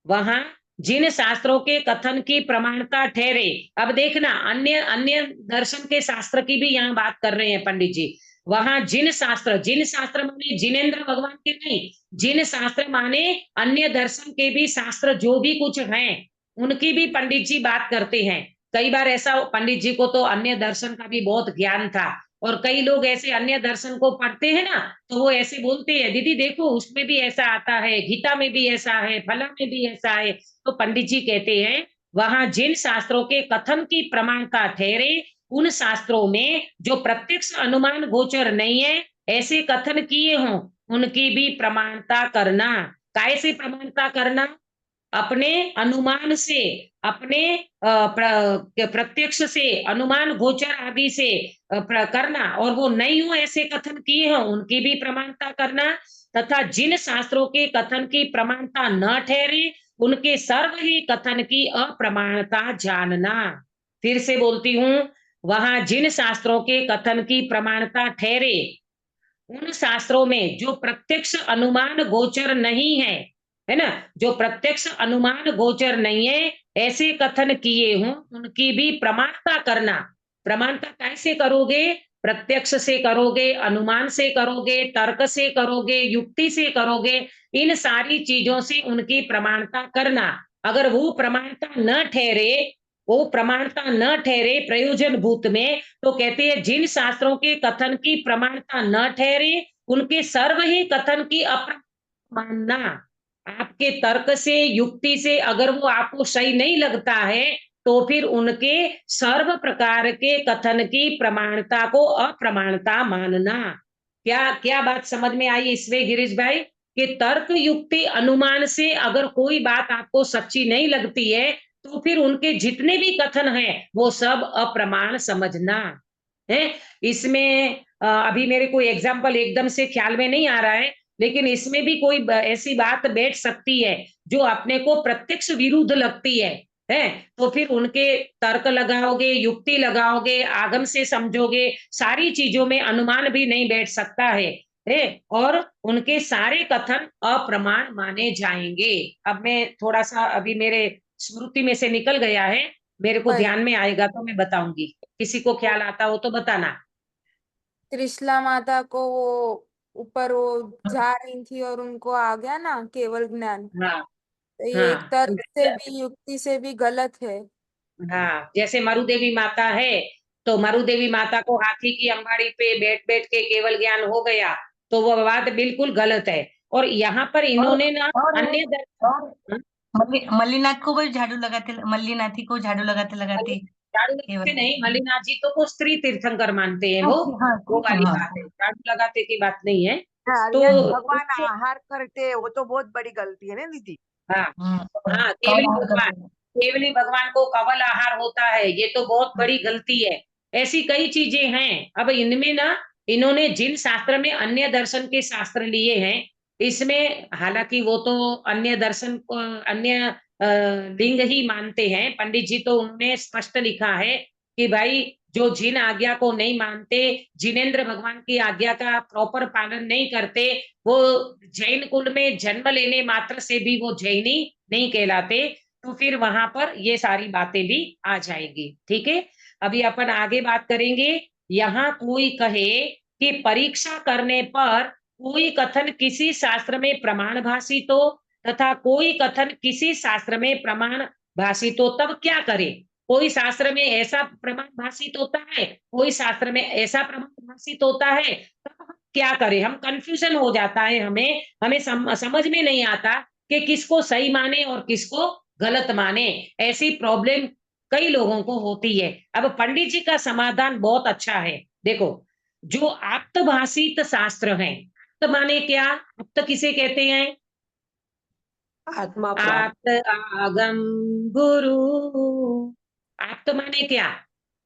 वहां जिन शास्त्रों के कथन की प्रमाणता ठहरे, अब देखना अन्य अन्य दर्शन के शास्त्र की भी यहाँ बात कर रहे हैं पंडित जी। वहां जिन शास्त्र माने जिनेन्द्र भगवान के नहीं, जिन शास्त्र माने अन्य दर्शन के भी शास्त्र जो भी कुछ हैं, उनकी भी पंडित जी बात करते हैं। कई बार ऐसा, पंडित जी को तो अन्य दर्शन का भी बहुत ज्ञान था, और कई लोग ऐसे अन्य दर्शन को पढ़ते हैं ना, तो वो ऐसे बोलते हैं दीदी देखो उसमें भी ऐसा आता है, गीता में भी ऐसा है, फला में भी ऐसा है। तो पंडित जी कहते हैं वहां जिन शास्त्रों के कथन की प्रमाणता ठहरे, उन शास्त्रों में जो प्रत्यक्ष अनुमान गोचर नहीं है, ऐसे कथन किए हों, उनकी भी प्रमाणता करना। कैसे प्रमाणता करना? अपने अनुमान से, अपने प्रत्यक्ष से, अनुमान गोचर आदि से करना, और वो नहीं हो ऐसे कथन किए हो उनकी भी प्रमाणता करना। तथा जिन शास्त्रों के कथन की प्रमाणता न ठहरे, उनके सर्व ही कथन की अप्रमाणता जानना। फिर से बोलती हूँ, वहां जिन शास्त्रों के कथन की प्रमाणता ठहरे, उन शास्त्रों में जो प्रत्यक्ष अनुमान गोचर नहीं है ना, जो प्रत्यक्ष अनुमान गोचर नहीं है, ऐसे कथन किए हों, उनकी भी प्रमाणता करना। प्रमाणता कैसे करोगे? प्रत्यक्ष से करोगे, अनुमान से करोगे, तर्क से करोगे, युक्ति से करोगे, इन सारी चीजों से उनकी प्रमाणता करना। अगर वो प्रमाणता न ठहरे, वो प्रमाणता न ठहरे प्रयोजन भूत में, तो कहते हैं जिन शास्त्रों के कथन की प्रमाणता न ठहरे, उनके सर्व ही कथन की मानना। आपके तर्क से, युक्ति से अगर वो आपको सही नहीं लगता है, तो फिर उनके सर्व प्रकार के कथन की प्रमाणता को अप्रमाणता मानना। क्या क्या बात समझ में आई इसमें गिरीश भाई? कि तर्क, युक्ति, अनुमान से अगर कोई बात आपको सच्ची नहीं लगती है, तो फिर उनके जितने भी कथन हैं वो सब अप्रमाण समझना है। इसमें अभी मेरे कोई एग्जाम्पल एकदम से ख्याल में नहीं आ रहा है, लेकिन इसमें भी कोई ऐसी बात बैठ सकती है जो अपने को प्रत्यक्ष विरुद्ध लगती है, तो फिर उनके तर्क लगाओगे, युक्ति लगाओगे, आगम से समझोगे, सारी चीजों में अनुमान भी नहीं बैठ सकता है, और उनके सारे कथन अप्रमाण माने जाएंगे। अब मैं थोड़ा सा, अभी मेरे स्मृति में से निकल गया है, मेरे को ध्यान में आएगा तो मैं बताऊंगी, किसी को ख्याल आता हो तो बताना। त्रिशला माता को वो ऊपर वो जा रही थी और उनको आ गया ना केवल ज्ञान, हाँ तो ये एक हाँ तर्क से भी युक्ति से भी गलत है। हाँ, जैसे मरुदेवी माता है, तो मरुदेवी माता को हाथी की अंबाड़ी पे बैठ बैठ के केवल ज्ञान हो गया, तो वो बात बिल्कुल गलत है। और यहाँ पर इन्होंने ना अन्य मल्लीनाथ को भी झाड़ू लगाते, मल्लीनाथी को झाड़ू लगाते लगाते झाड़ू लगाते नहीं, मल्लिनाथ जी तो को स्त्री तीर्थंकर मानते हैं वो वाली बात है, झाड़ू लगाते की बात नहीं है। तो भगवान आहार करते, वो तो बहुत बड़ी गलती है ना दीदी। हाँ हाँ, केवली भगवान को कवल आहार होता है, ये तो बहुत बड़ी गलती है। ऐसी कई चीजें हैं। अब इनमें ना, इन्होंने जिन शास्त्र में अन्य दर्शन के शास्त्र लिए हैं, इसमें हालांकि वो तो अन्य दर्शन, अन्य लिंग ही मानते हैं। पंडित जी तो उन्होंने स्पष्ट लिखा है कि भाई जो जिन आज्ञा को नहीं मानते, जिनेंद्र भगवान की आज्ञा का प्रॉपर पालन नहीं करते, वो जैन कुल में जन्म लेने मात्र से भी वो जैनी नहीं कहलाते। तो फिर वहां पर ये सारी बातें भी आ जाएगी। ठीक है, अभी अपन आगे बात करेंगे। यहाँ कोई कहे कि परीक्षा करने पर कोई कथन किसी शास्त्र में प्रमाण भाषित हो तथा कोई कथन किसी शास्त्र में प्रमाण भाषित हो, तब क्या करे? कोई शास्त्र में ऐसा प्रमाण भाषित होता है, कोई शास्त्र में ऐसा प्रमाण भाषित होता है, तब हम क्या करें? हम कंफ्यूजन हो जाता है, हमें समझ में नहीं आता कि किसको सही माने और किसको गलत माने। ऐसी प्रॉब्लम कई लोगों को होती है। अब पंडित जी का समाधान बहुत अच्छा है। देखो, जो आप्त भाषित शास्त्र हैं, आप्त माने क्या? आप्त किसे कहते हैं? आत्मा प्राप्त। आप्त आगम गुरु। आप्त माने क्या?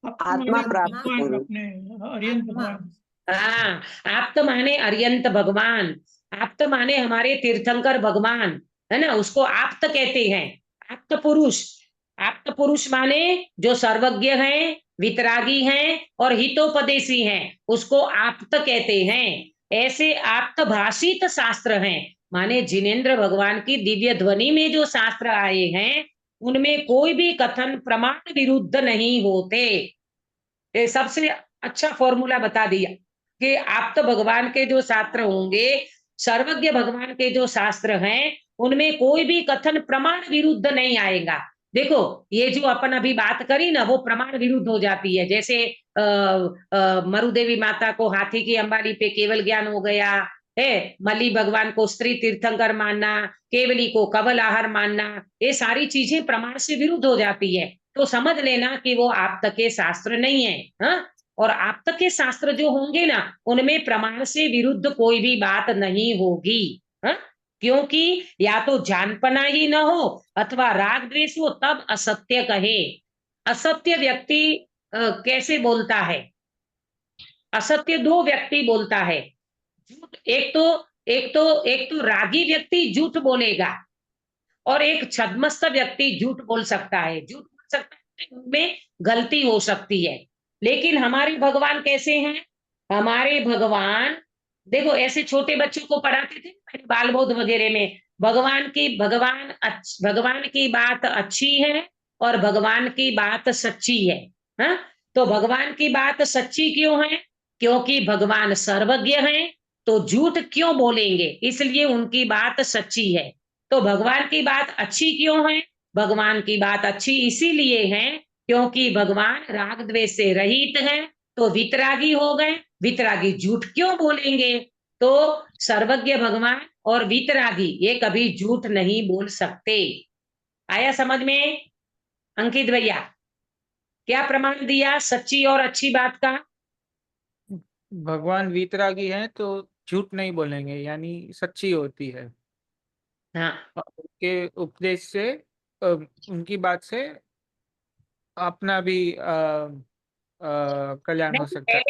आत्मा प्राप्त भगवान गुरु। अपने अरियंत भगवान। हाँ, आप्त माने अरियंत भगवान, आप्त माने हमारे तीर्थंकर भगवान, है ना, उसको आप्त कहते हैं। आप्त पुरुष, आप्त पुरुष माने जो सर्वज्ञ हैं, वितरागी हैं और हितोपदेशी हैं, उसको आप्त कहते हैं। ऐसे आप्त भाषित शास्त्र हैं, माने जिनेंद्र भगवान की दिव्य ध्वनि में जो शास्त्र आए हैं, उनमें कोई भी कथन प्रमाण विरुद्ध नहीं होते। ये सबसे अच्छा फॉर्मूला बता दिया कि आप तो भगवान के जो शास्त्र होंगे, सर्वज्ञ भगवान के जो शास्त्र हैं, उनमें कोई भी कथन प्रमाण विरुद्ध नहीं आएगा। देखो, ये जो अपन अभी बात करी ना, वो प्रमाण विरुद्ध हो जाती है। जैसे मरुदेवी माता को हाथी की अंबारी पे केवल ज्ञान हो गया है, मल्ली भगवान को स्त्री तीर्थंकर मानना, केवली को कवल आहार मानना, ये सारी चीजें प्रमाण से विरुद्ध हो जाती है। तो समझ लेना कि वो आप तक के शास्त्र नहीं है। हाँ? और आप तक के शास्त्र जो होंगे ना, उनमें प्रमाण से विरुद्ध कोई भी बात नहीं होगी। हाँ? क्योंकि या तो जानपना ही न हो अथवा राग द्वेष हो, तब असत्य कहे। असत्य व्यक्ति कैसे बोलता है? असत्य दो व्यक्ति बोलता है। झूठ, एक तो रागी व्यक्ति झूठ बोलेगा और एक छद्मस्त व्यक्ति झूठ बोल सकता है। झूठ बोल सकता है, उनमें गलती हो सकती है। लेकिन हमारे भगवान कैसे हैं? हमारे भगवान, देखो, ऐसे छोटे बच्चों को पढ़ाते थे बाल बोध वगैरह में, भगवान की बात अच्छी है और भगवान की बात सच्ची है। हाँ? तो भगवान की बात सच्ची क्यों है? क्योंकि भगवान सर्वज्ञ हैं, तो झूठ क्यों बोलेंगे? इसलिए उनकी बात सच्ची है। तो भगवान की बात अच्छी क्यों है? भगवान की बात अच्छी इसीलिए है क्योंकि भगवान राग द्वेष से रहित हैं, तो वितरागी हो गए। वितरागी झूठ क्यों बोलेंगे? तो सर्वज्ञ भगवान और वितरागी ये कभी झूठ नहीं बोल सकते। आया समझ में अंकित भैया? क्या प्रमाण दिया सच्ची और अच्छी बात का? भगवान वीतरागी हैं तो झूठ नहीं बोलेंगे, यानी सच्ची होती है। हाँ, और उनके उपदेश से उनकी बात से अपना भी कल्याण हो नहीं, सकता है।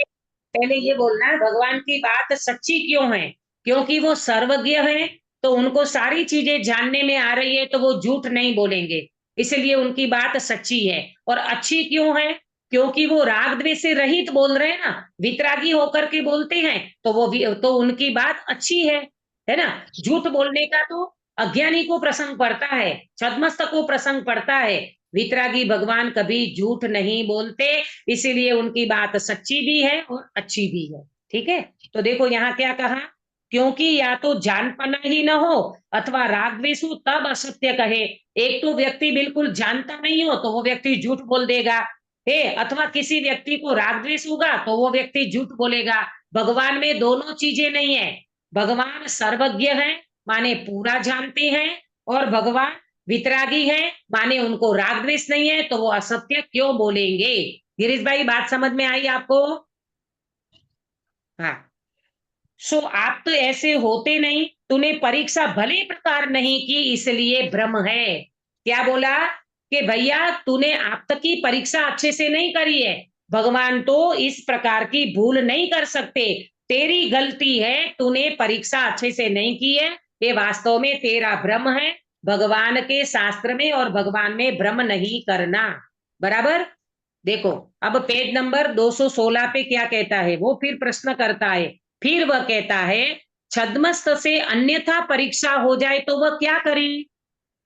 पहले ये बोलना है भगवान की बात सच्ची क्यों है? क्योंकि वो सर्वज्ञ है, तो उनको सारी चीजें जानने में आ रही है, तो वो झूठ नहीं बोलेंगे, इसलिए उनकी बात सच्ची है। और अच्छी क्यों है? क्योंकि वो राग द्वेष से रहित बोल रहे हैं ना, वितरागी होकर के बोलते हैं, तो उनकी बात अच्छी है ना। झूठ बोलने का तो अज्ञानी को प्रसंग पड़ता है, छद्मस्त को प्रसंग पड़ता है। वितरागी भगवान कभी झूठ नहीं बोलते, इसीलिए उनकी बात सच्ची भी है और अच्छी भी है। ठीक है, तो देखो यहाँ क्या कहा, क्योंकि या तो जानपना ही न हो अथवा राग द्वेष हो, तब असत्य कहे। एक तो व्यक्ति बिल्कुल जानता नहीं हो तो वो व्यक्ति झूठ बोल देगा है, अथवा किसी व्यक्ति को राग द्वेष होगा तो वो व्यक्ति झूठ बोलेगा। भगवान में दोनों चीजें नहीं है। भगवान सर्वज्ञ है, माने पूरा जानते हैं, और भगवान वितरागी है, माने उनको राग द्वेष नहीं है, तो वो असत्य क्यों बोलेंगे? गिरीश भाई, बात समझ में आई आपको? हाँ। सो आप तो ऐसे होते नहीं, तूने परीक्षा भले प्रकार नहीं की इसलिए भ्रम है। क्या बोला कि भैया तूने आप तक की परीक्षा अच्छे से नहीं करी है, भगवान तो इस प्रकार की भूल नहीं कर सकते, तेरी गलती है, तूने परीक्षा अच्छे से नहीं की है, ये वास्तव में तेरा भ्रम है। भगवान के शास्त्र में और भगवान में भ्रम नहीं करना। बराबर। देखो अब पेज नंबर 216 पे क्या कहता है, वो फिर प्रश्न करता है। फिर वह कहता है छद्मस्त से अन्यथा परीक्षा हो जाए तो वह क्या करे।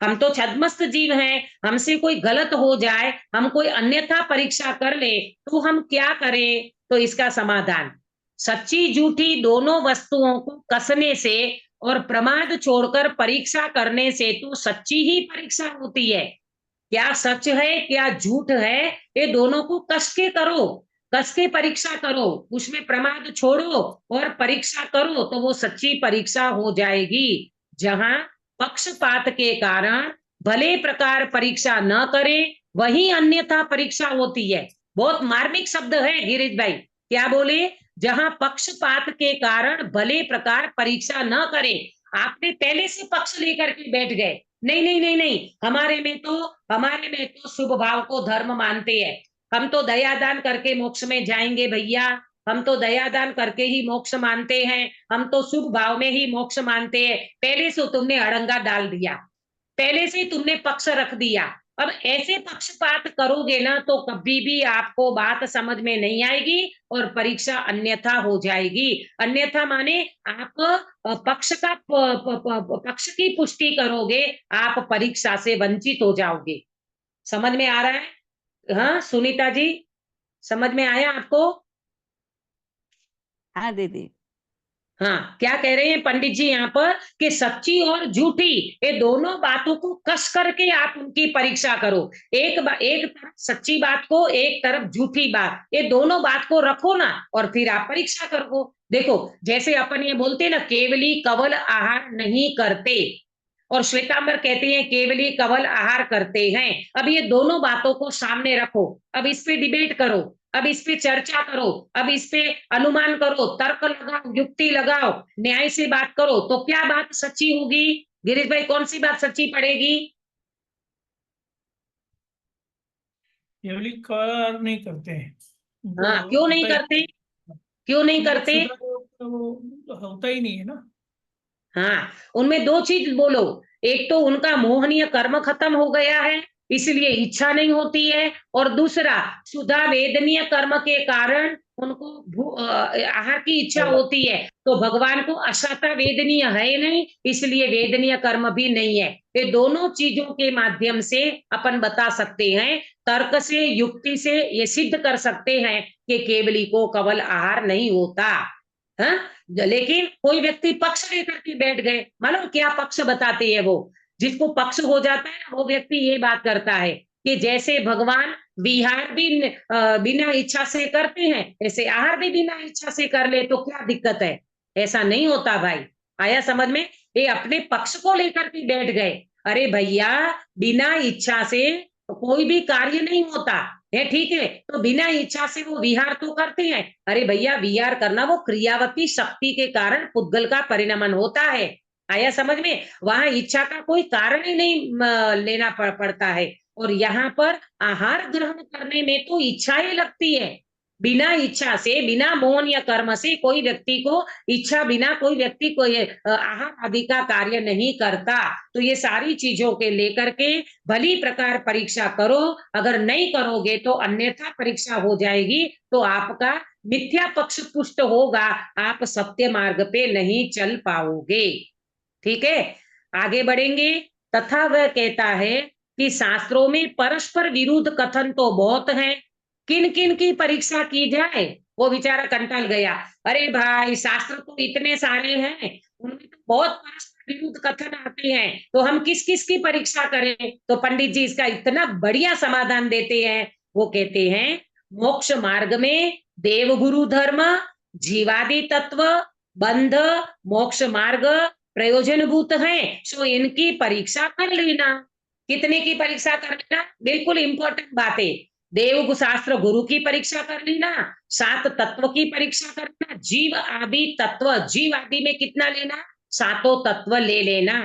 हम तो छद्मस्त जीव हैं, हमसे कोई गलत हो जाए, हम कोई अन्यथा परीक्षा कर ले तो हम क्या करें। तो इसका समाधान, सच्ची झूठी दोनों वस्तुओं को कसने से और प्रमाद छोड़कर परीक्षा करने से तो सच्ची ही परीक्षा होती है। क्या सच है क्या झूठ है, ये दोनों को कस के करो, कस के परीक्षा करो, उसमें प्रमाद छोड़ो और परीक्षा करो तो वो सच्ची परीक्षा हो जाएगी। जहां पक्षपात के कारण भले प्रकार परीक्षा न करे वही अन्यथा परीक्षा होती है। बहुत मार्मिक शब्द है गिरीश भाई। क्या बोले, जहां पक्षपात के कारण भले प्रकार परीक्षा न करे। आपने पहले से पक्ष लेकर के बैठ गए, नहीं नहीं नहीं नहीं, हमारे में तो शुभ भाव को धर्म मानते हैं, हम तो दयादान करके मोक्ष में जाएंगे भैया, हम तो दयादान करके ही मोक्ष मानते हैं, हम तो शुभ भाव में ही मोक्ष मानते हैं। पहले से तुमने अड़ंगा डाल दिया, पहले से तुमने पक्ष रख दिया। अब ऐसे पक्षपात करोगे ना तो कभी भी आपको बात समझ में नहीं आएगी और परीक्षा अन्यथा हो जाएगी। अन्यथा माने आप पक्ष की पुष्टि करोगे, आप परीक्षा से वंचित हो जाओगे। समझ में आ रहा है? हाँ सुनीता जी, समझ में आया आपको? हाँ दीदी। हाँ, क्या कह रहे हैं पंडित जी यहाँ पर कि सच्ची और झूठी ये दोनों बातों को कस करके आप उनकी परीक्षा करो। एक तरफ सच्ची बात को, एक तरफ झूठी बात, ये दोनों बात को रखो ना और फिर आप परीक्षा करो। देखो जैसे अपन ये बोलते ना केवली कवल आहार नहीं करते, और श्वेतांबर कहते हैं केवली कवल आहार करते हैं। अब ये दोनों बातों को सामने रखो, अब इस पे डिबेट करो, अब इस पे चर्चा करो, अब इस पे अनुमान करो, तर्क लगाओ, युक्ति लगाओ, न्याय से बात करो, तो क्या बात सच्ची होगी? गिरीश भाई कौन सी बात सच्ची पड़ेगी? केवली कवल नहीं करते हैं। हाँ, क्यों नहीं करते? क्यों नहीं करते? वो होता ही नहीं है ना। हाँ, उनमें दो चीज बोलो, एक तो उनका मोहनीय कर्म खत्म हो गया है इसलिए इच्छा नहीं होती है, और दूसरा सुधा वेदनीय कर्म के कारण उनको आहार की इच्छा होती है। तो भगवान को अशाता वेदनीय है नहीं, इसलिए वेदनीय कर्म भी नहीं है। ये दोनों चीजों के माध्यम से अपन बता सकते हैं, तर्क से युक्ति से ये सिद्ध कर सकते हैं कि केवली को कवल आहार नहीं होता। हाँ, लेकिन कोई व्यक्ति पक्ष लेकर के बैठ गए, मालूम क्या पक्ष बताते हैं वो, जिसको पक्ष हो जाता है ना वो व्यक्ति ये बात करता है कि जैसे भगवान विहार भी बिना इच्छा से करते हैं, ऐसे आहार भी बिना इच्छा से कर ले तो क्या दिक्कत है। ऐसा नहीं होता भाई, आया समझ में? ये अपने पक्ष को लेकर के बैठ गए। अरे भैया बिना इच्छा से कोई भी कार्य नहीं होता है, ठीक है, तो बिना इच्छा से वो विहार तो करते हैं। अरे भैया विहार करना वो क्रियावती शक्ति के कारण पुद्गल का परिणमन होता है। आया समझ में? वहां इच्छा का कोई कारण ही नहीं लेना पड़ता है। और यहाँ पर आहार ग्रहण करने में तो इच्छाएं लगती है। बिना इच्छा से, बिना मौन या कर्म से कोई व्यक्ति को इच्छा बिना कोई व्यक्ति को आहार आदि का कार्य नहीं करता। तो ये सारी चीजों के लेकर के भली प्रकार परीक्षा करो, अगर नहीं करोगे तो अन्यथा परीक्षा हो जाएगी, तो आपका मिथ्या पक्ष पुष्ट होगा, आप सत्य मार्ग पे नहीं चल पाओगे। ठीक है, आगे बढ़ेंगे। तथा वह कहता है कि शास्त्रों में परस्पर विरुद्ध कथन तो बहुत हैं, किन किन की परीक्षा की जाए। वो बेचारा कंटाल गया, अरे भाई शास्त्र तो इतने सारे हैं, उनमें तो बहुत परस्पर विरुद्ध कथन आते हैं, तो हम किस किस की परीक्षा करें। तो पंडित जी इसका इतना बढ़िया समाधान देते हैं। वो कहते हैं मोक्ष मार्ग में देव गुरु धर्म, जीवादि तत्व, बंध, मोक्ष मार्ग प्रयोजनभूत है, सो इनकी परीक्षा कर लेना। कितने की परीक्षा कर लेना? बिल्कुल इंपॉर्टेंट बात है। देव शास्त्र गुरु की परीक्षा कर लेना, 7 तत्व की परीक्षा करना, जीव आदि तत्व, जीव आदि में कितना लेना? 7 तत्व ले लेना।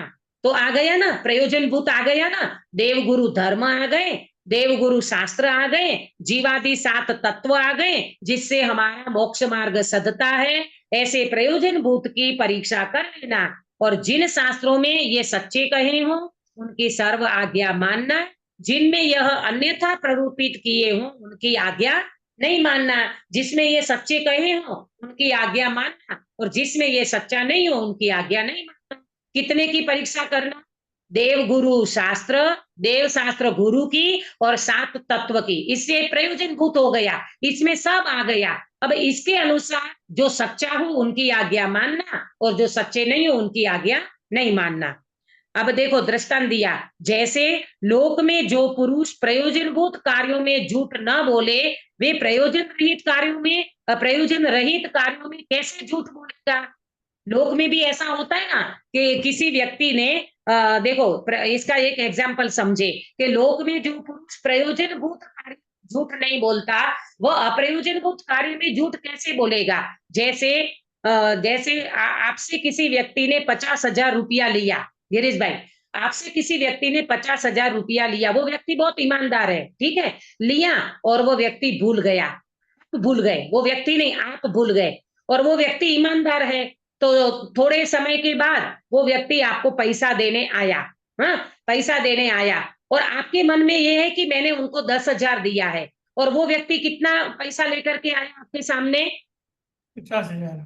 तो आ गया ना, प्रयोजनभूत आ गया ना, देव गुरु धर्म आ गए, देव गुरु शास्त्र आ गए, जीवादि 7 तत्व आ गए, जिससे हमारा मोक्ष मार्ग सधता है। ऐसे प्रयोजनभूत की परीक्षा कर लेना, और जिन शास्त्रों में ये सच्चे कहे हो उनकी सर्व आज्ञा मानना, जिनमें यह अन्यथा प्ररूपित किए हों उनकी आज्ञा नहीं मानना, जिसमें ये सच्चे कहे हो उनकी आज्ञा मानना, और जिसमें ये सच्चा नहीं हो उनकी आज्ञा नहीं मानना। कितने की परीक्षा करना? देव गुरु शास्त्र, देव शास्त्र गुरु की, और 7 तत्व की। इससे प्रयोजन भूत हो गया, इसमें सब आ गया। अब इसके अनुसार जो सच्चा हो उनकी आज्ञा मानना, और जो सच्चे नहीं हो उनकी आज्ञा नहीं मानना। अब देखो दृष्टांत दिया, जैसे लोक में जो पुरुष प्रयोजनभूत कार्यों में झूठ न बोले, वे प्रयोजन रहित कार्यों में, प्रयोजन रहित कार्यों में कैसे झूठ बोलेगा? लोक में भी ऐसा होता है ना कि किसी व्यक्ति ने देखो इसका एक एग्जाम्पल समझे कि लोक में जो पुरुष प्रयोजनभूत कार्य झूठ नहीं बोलता, वह अप्रयोजनभूत कार्य में झूठ कैसे बोलेगा? जैसे आपसे किसी व्यक्ति ने 50,000 रुपया लिया, गिरीश भाई, आपसे किसी व्यक्ति ने 50,000 रुपया लिया, वो व्यक्ति बहुत ईमानदार है, ठीक है, लिया और वो व्यक्ति भूल गया, भूल गए, वो व्यक्ति नहीं आप भूल गए, और वो व्यक्ति ईमानदार है, तो थोड़े समय के बाद वो व्यक्ति आपको पैसा देने आया, हाँ पैसा देने आया, और आपके मन में ये है कि मैंने उनको 10,000 दिया है, और वो व्यक्ति कितना पैसा लेकर के आया आपके सामने? 50,000।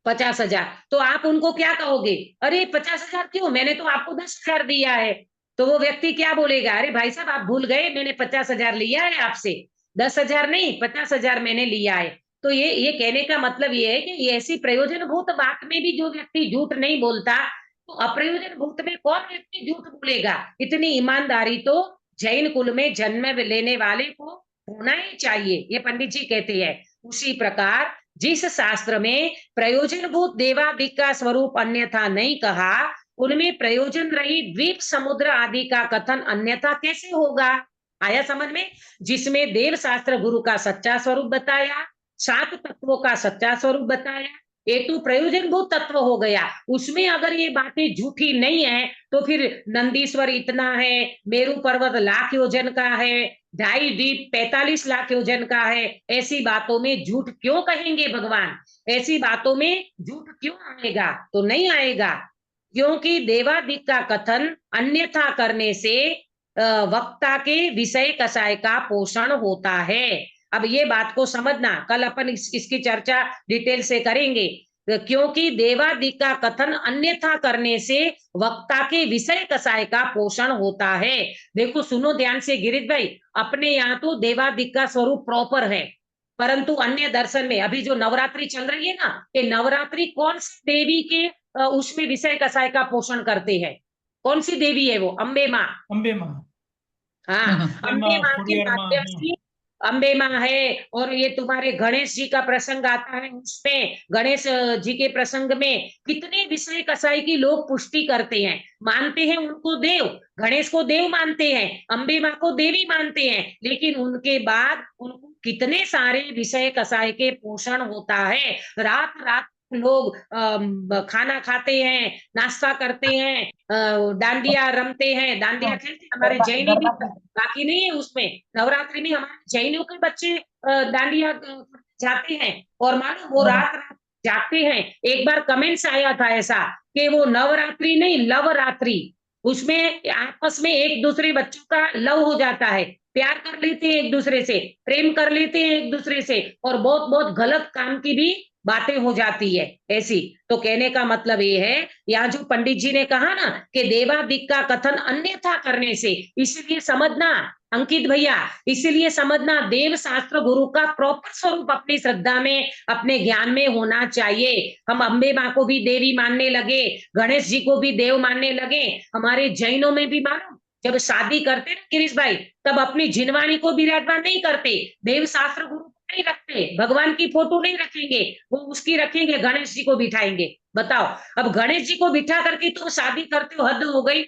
50,000। तो आप उनको क्या कहोगे? अरे 50,000 क्यों, मैंने तो आपको 10,000 दिया है। तो वो व्यक्ति क्या बोलेगा? अरे भाई साहब आप भूल गए, मैंने 50,000 लिया है आपसे, 10,000 नहीं 50,000 मैंने लिया है। तो ये कहने का मतलब ये है कि ऐसी प्रयोजनभूत बात में भी जो व्यक्ति झूठ नहीं बोलता, तो अप्रयोजनभूत में कौन व्यक्ति झूठ बोलेगा? इतनी ईमानदारी तो जैन कुल में जन्म लेने वाले को होना ही चाहिए, ये पंडित जी कहते हैं। उसी प्रकार जिस शास्त्र में प्रयोजनभूत देवादिक का स्वरूप अन्यथा नहीं कहा, उनमें प्रयोजन रहित द्वीप समुद्र आदि का कथन अन्यथा कैसे होगा? आया समझ में? जिसमें देव शास्त्र गुरु का सच्चा स्वरूप बताया, 7 तत्वों का सच्चा स्वरूप बताया, ये तो प्रयोजनभूत तत्व हो गया। उसमें अगर ये बातें झूठी नहीं है तो फिर नंदीश्वर इतना है, मेरू पर्वत लाख योजन का है, 2.5 द्वीप 45 लाख योजन का है, ऐसी बातों में झूठ क्यों कहेंगे भगवान? ऐसी बातों में झूठ क्यों आएगा? तो नहीं आएगा, क्योंकि देवादिक का कथन अन्यथा करने से वक्ता के विषय कसाय का पोषण होता है। अब ये बात को समझना, कल अपन इसकी चर्चा डिटेल से करेंगे, क्योंकि देवादिक का कथन अन्यथा करने से वक्ता के विषय कसाय का पोषण होता है। देखो सुनो ध्यान से गिरीश भाई, अपने यहाँ तो देवादिक का स्वरूप प्रॉपर है, परंतु अन्य दर्शन में अभी जो नवरात्रि चल रही है ना, ये नवरात्रि कौन सी देवी के उसमें विषय कसाय का पोषण करते हैं? कौन सी देवी है वो? अम्बे माँ। अम्बे माँ। हाँ, अम्बे माँ के खुड़ियार माँ, माध्यम से अम्बे माँ है। और ये तुम्हारे गणेश जी का प्रसंग आता है, उसमें गणेश जी के प्रसंग में कितने विषय कसाई की लोग पुष्टि करते हैं, मानते हैं उनको देव, गणेश को देव मानते हैं, अम्बे माँ को देवी मानते हैं, लेकिन उनके बाद उनको कितने सारे विषय कसाई के पोषण होता है। रात रात लोग खाना खाते हैं, नाश्ता करते हैं, डांडिया रमते हैं, डांडिया खेलते हैं। हमारे जैनी भी बाकी नहीं है उसमें, नवरात्रि में हमारे जैनियों के बच्चे डांडिया जाते हैं, और मालूम वो रात रात जागते हैं। एक बार कमेंट्स आया था ऐसा कि वो नवरात्रि नहीं लवरात्रि, उसमें आपस में एक दूसरे बच्चों का लव हो जाता है, प्यार कर लेते हैं एक दूसरे से, प्रेम कर लेते हैं एक दूसरे से, और बहुत बहुत गलत काम की भी बातें हो जाती है ऐसी। तो कहने का मतलब ये है, यहाँ जो पंडित जी ने कहा ना कि देवादिक का कथन अन्यथा करने से, इसलिए समझना अंकित भैया, इसीलिए समझना देव शास्त्र गुरु का प्रॉपर स्वरूप अपनी श्रद्धा में, अपने ज्ञान में होना चाहिए। हम अम्बे माँ को भी देवी मानने लगे, गणेश जी को भी देव मानने लगे। हमारे जैनों में भी मानो जब शादी करते ना गिरीश भाई, तब अपनी जिनवाणी को विराजमान नहीं करते, देव शास्त्र गुरु नहीं रखते, भगवान की फोटो नहीं रखेंगे, वो उसकी रखेंगे, गणेश जी को बिठाएंगे। बताओ, अब गणेश जी को बिठा करके तुम शादी करते हो, हद हो गई।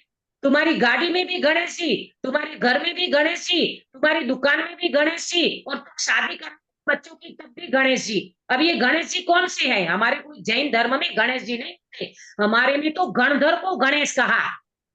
तुम्हारी गाड़ी में भी गणेश जी, तुम्हारे घर में भी गणेश जी, तुम्हारी दुकान में भी गणेश जी, और तुम शादी कर बच्चों की तब भी गणेश जी। अब ये गणेश जी कौन से हैं? हमारे कोई जैन धर्म में गणेश जी नहीं थे, हमारे में तो गणधर को गणेश कहा।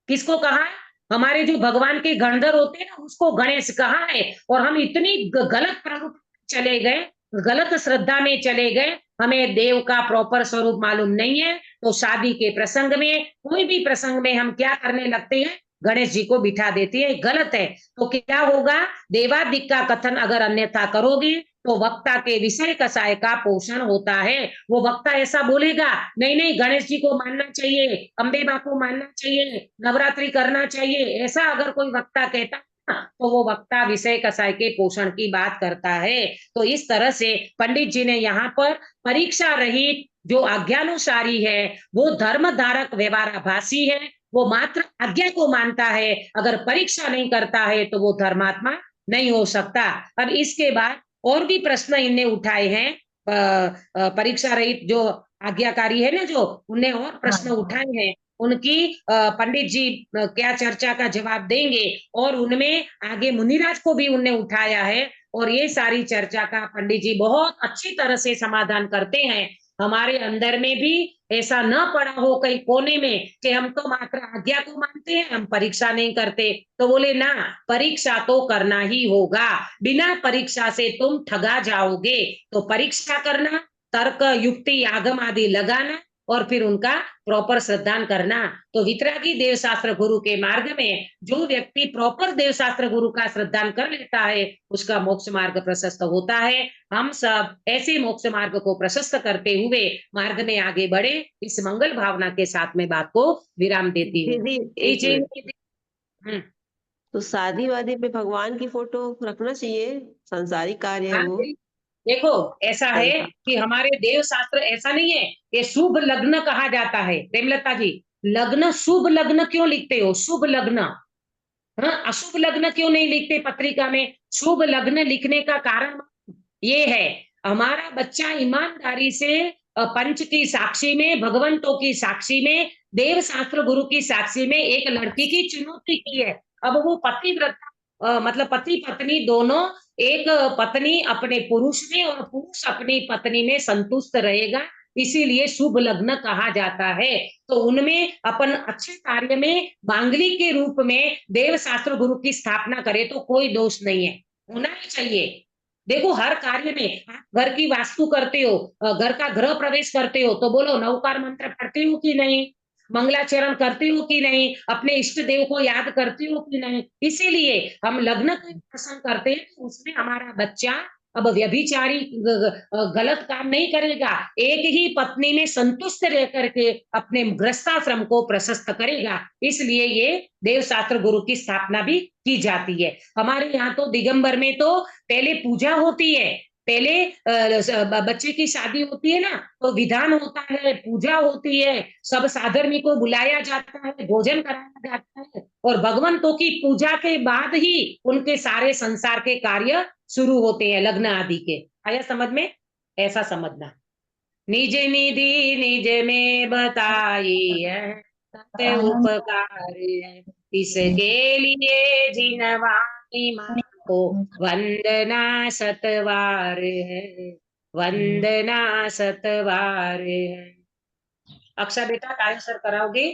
किसको कहा? हमारे जो भगवान के गणधर होते हैं ना, उसको गणेश कहा है। और हम इतनी गलत प्रवृत्ति चले गए, गलत श्रद्धा में चले गए, हमें देव का प्रॉपर स्वरूप मालूम नहीं है। तो शादी के प्रसंग में, कोई भी प्रसंग में हम क्या करने लगते हैं? गणेश जी को बिठा देती है, गलत है। तो क्या होगा, देवादिक का कथन अगर अन्यथा करोगे तो वक्ता के विषय कसाय का पोषण होता है। वो वक्ता ऐसा बोलेगा, नहीं नहीं गणेश जी को मानना चाहिए, अम्बे माँ को मानना चाहिए, नवरात्रि करना चाहिए, ऐसा अगर कोई वक्ता कहता तो वो वक्ता विषय कसाय के पोषण की बात करता है। तो इस तरह से पंडित जी ने यहाँ पर परीक्षा रहित जो आज्ञानुसारी है वो धर्म धारक व्यवहाराभासी है, वो मात्र आज्ञा को मानता है, अगर परीक्षा नहीं करता है तो वो धर्मात्मा नहीं हो सकता। अब इसके बाद और भी प्रश्न इनने उठाए हैं, परीक्षा रहित जो आज्ञाकारी है ना, जो उनने और प्रश्न उठाए हैं, उनकी पंडित जी क्या चर्चा का जवाब देंगे, और उनमें आगे मुनिराज को भी उनने उठाया है, और ये सारी चर्चा का पंडित जी बहुत अच्छी तरह से समाधान करते हैं। हमारे अंदर में भी ऐसा न पड़ा हो कहीं कोने में कि हम तो मात्र आज्ञा को मानते हैं, हम परीक्षा नहीं करते। तो बोले ना, परीक्षा तो करना ही होगा, बिना परीक्षा से तुम ठगा जाओगे। तो परीक्षा करना, तर्क युक्ति आगम आदि लगाना, और फिर उनका प्रॉपर श्रद्धान करना। तो वितरागी देवशास्त्र गुरु के मार्ग में जो व्यक्ति प्रॉपर देवशास्त्र गुरु का श्रद्धान कर लेता है उसका मोक्ष मार्ग प्रशस्त होता है। हम सब ऐसे मोक्ष मार्ग को प्रशस्त करते हुए मार्ग में आगे बढ़े, इस मंगल भावना के साथ में बात को विराम देती हूँ। दीदी एक मिनट, तो शादी वादी में भगवान की फोटो रखना चाहिए, सांसारिक कार्य है वो। देखो ऐसा है कि हमारे देव शास्त्र ऐसा नहीं है कि शुभ लग्न कहा जाता है। प्रेमलता जी, लग्न शुभ लग्न क्यों लिखते हो? शुभ लग्न, हाँ, अशुभ लग्न क्यों नहीं लिखते पत्रिका में? शुभ लग्न लिखने का कारण ये है, हमारा बच्चा ईमानदारी से पंच की साक्षी में, भगवंतों की साक्षी में, देव शास्त्र गुरु की साक्षी में एक लड़की की चुनौती की है। अब वो पतिव्रता मतलब पति पत्नी दोनों, एक पत्नी अपने पुरुष में और पुरुष अपनी पत्नी में संतुष्ट रहेगा, इसीलिए शुभ लग्न कहा जाता है। तो उनमें अपन अच्छे कार्य में मांगलिक के रूप में देव शास्त्र गुरु की स्थापना करे तो कोई दोष नहीं है, होना ही चाहिए। देखो हर कार्य में, घर की वास्तु करते हो, घर का गृह प्रवेश करते हो तो बोलो नवकार मंत्र पढ़ते हो कि नहीं, मंगलाचरण करते हो कि नहीं, अपने इष्ट देव को याद करते हो कि नहीं। इसीलिए हम लग्न को पसंद करते हैं, उसमें हमारा बच्चा अब व्यभिचारी गलत काम नहीं करेगा, एक ही पत्नी में संतुष्ट रह करके अपने गृहस्थाश्रम को प्रशस्त करेगा। इसलिए ये देवशास्त्र गुरु की स्थापना भी की जाती है। हमारे यहाँ तो दिगंबर में तो पहले पूजा होती है, पहले बच्चे की शादी होती है ना तो विधान होता है, पूजा होती है, सब साधर्मी को बुलाया जाता है, भोजन कराया जाता है, और भगवंतों की पूजा के बाद ही उनके सारे संसार के कार्य शुरू होते हैं, लग्न आदि के। आया समझ में? ऐसा समझना। निज निधि निज में बताई है, सत्य उपकार है, इसके लिए जिनवानी माँ को वंदना सतवार है, वंदना सतवार है। अक्षा बेटा टाइम सर कराओगे?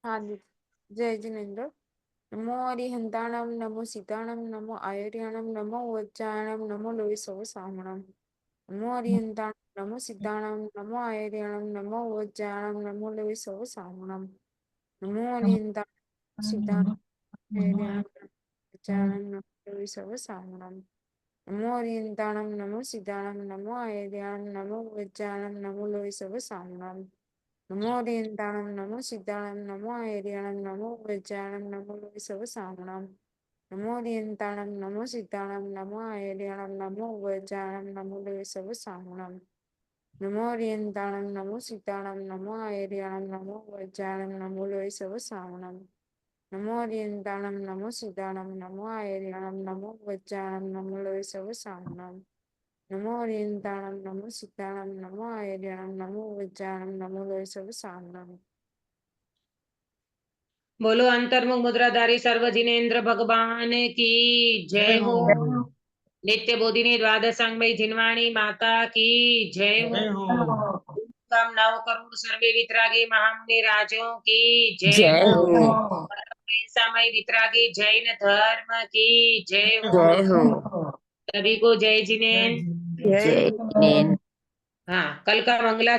हाँ जी, जय जिनेन्द्र। नमो अरिहंताणं, नमो सीताणं, नमो आयर्याणं, नमो वज्राणं, नमो लोहिसव सामणं। नमो अरिहंताणं, नमो सीताणं, नमो आयर्याणं, नमो वज्राणं, नमो लोहिसव सामणं। नमो अरिहंताणं, सीताणं, आयर्याणं, वज्राणं, नमो लोहिसव सामणं। नमो अरिहंताणं, नमो सीताणं, नमो आयर्याणं, नमो वज्राणं, नमो लोहिसव सामणं। नमो अरिहंताणं, नमो सीताणं, नमो आयर्याणं, नमो वज्राणं, नमो लोहिसव सामणं। नमो अरिहंताणं, नमो सीताणं, नमो आयर्याणं, नमो वज्राणं, नमो लोहिसव सामणं। नमो अरिहंताणं, नमो सीताणं, नमो आयर्याणं, नमो वज्राणं, नमो लोहिसव सामणं। नमो अरिहंताणं, नमो सीताणं, नमो आयर्याणं, नमो वज्राणं, नमो लोहिसव सामणं। नमो अरिहंताणं, नमो सीताणं, नमो आयर्याणं, नमो वज्राणं, नमो लोहिसव सामणं। बोलो अंतर्मुख मुद्राधारी सर्व जिनेन्द्र भगवान की जय हो। नित्य बोधिनी द्वादशांगमयी जिनवाणी माता की जय हो। कम 9 करोड़ सर्वे वितरागी महामुनि राजों की जय हो। समय वितरागी जैन धर्म की जय हो। सभी को जय जिनेन्द्र। जय हाँ, कल का मंगला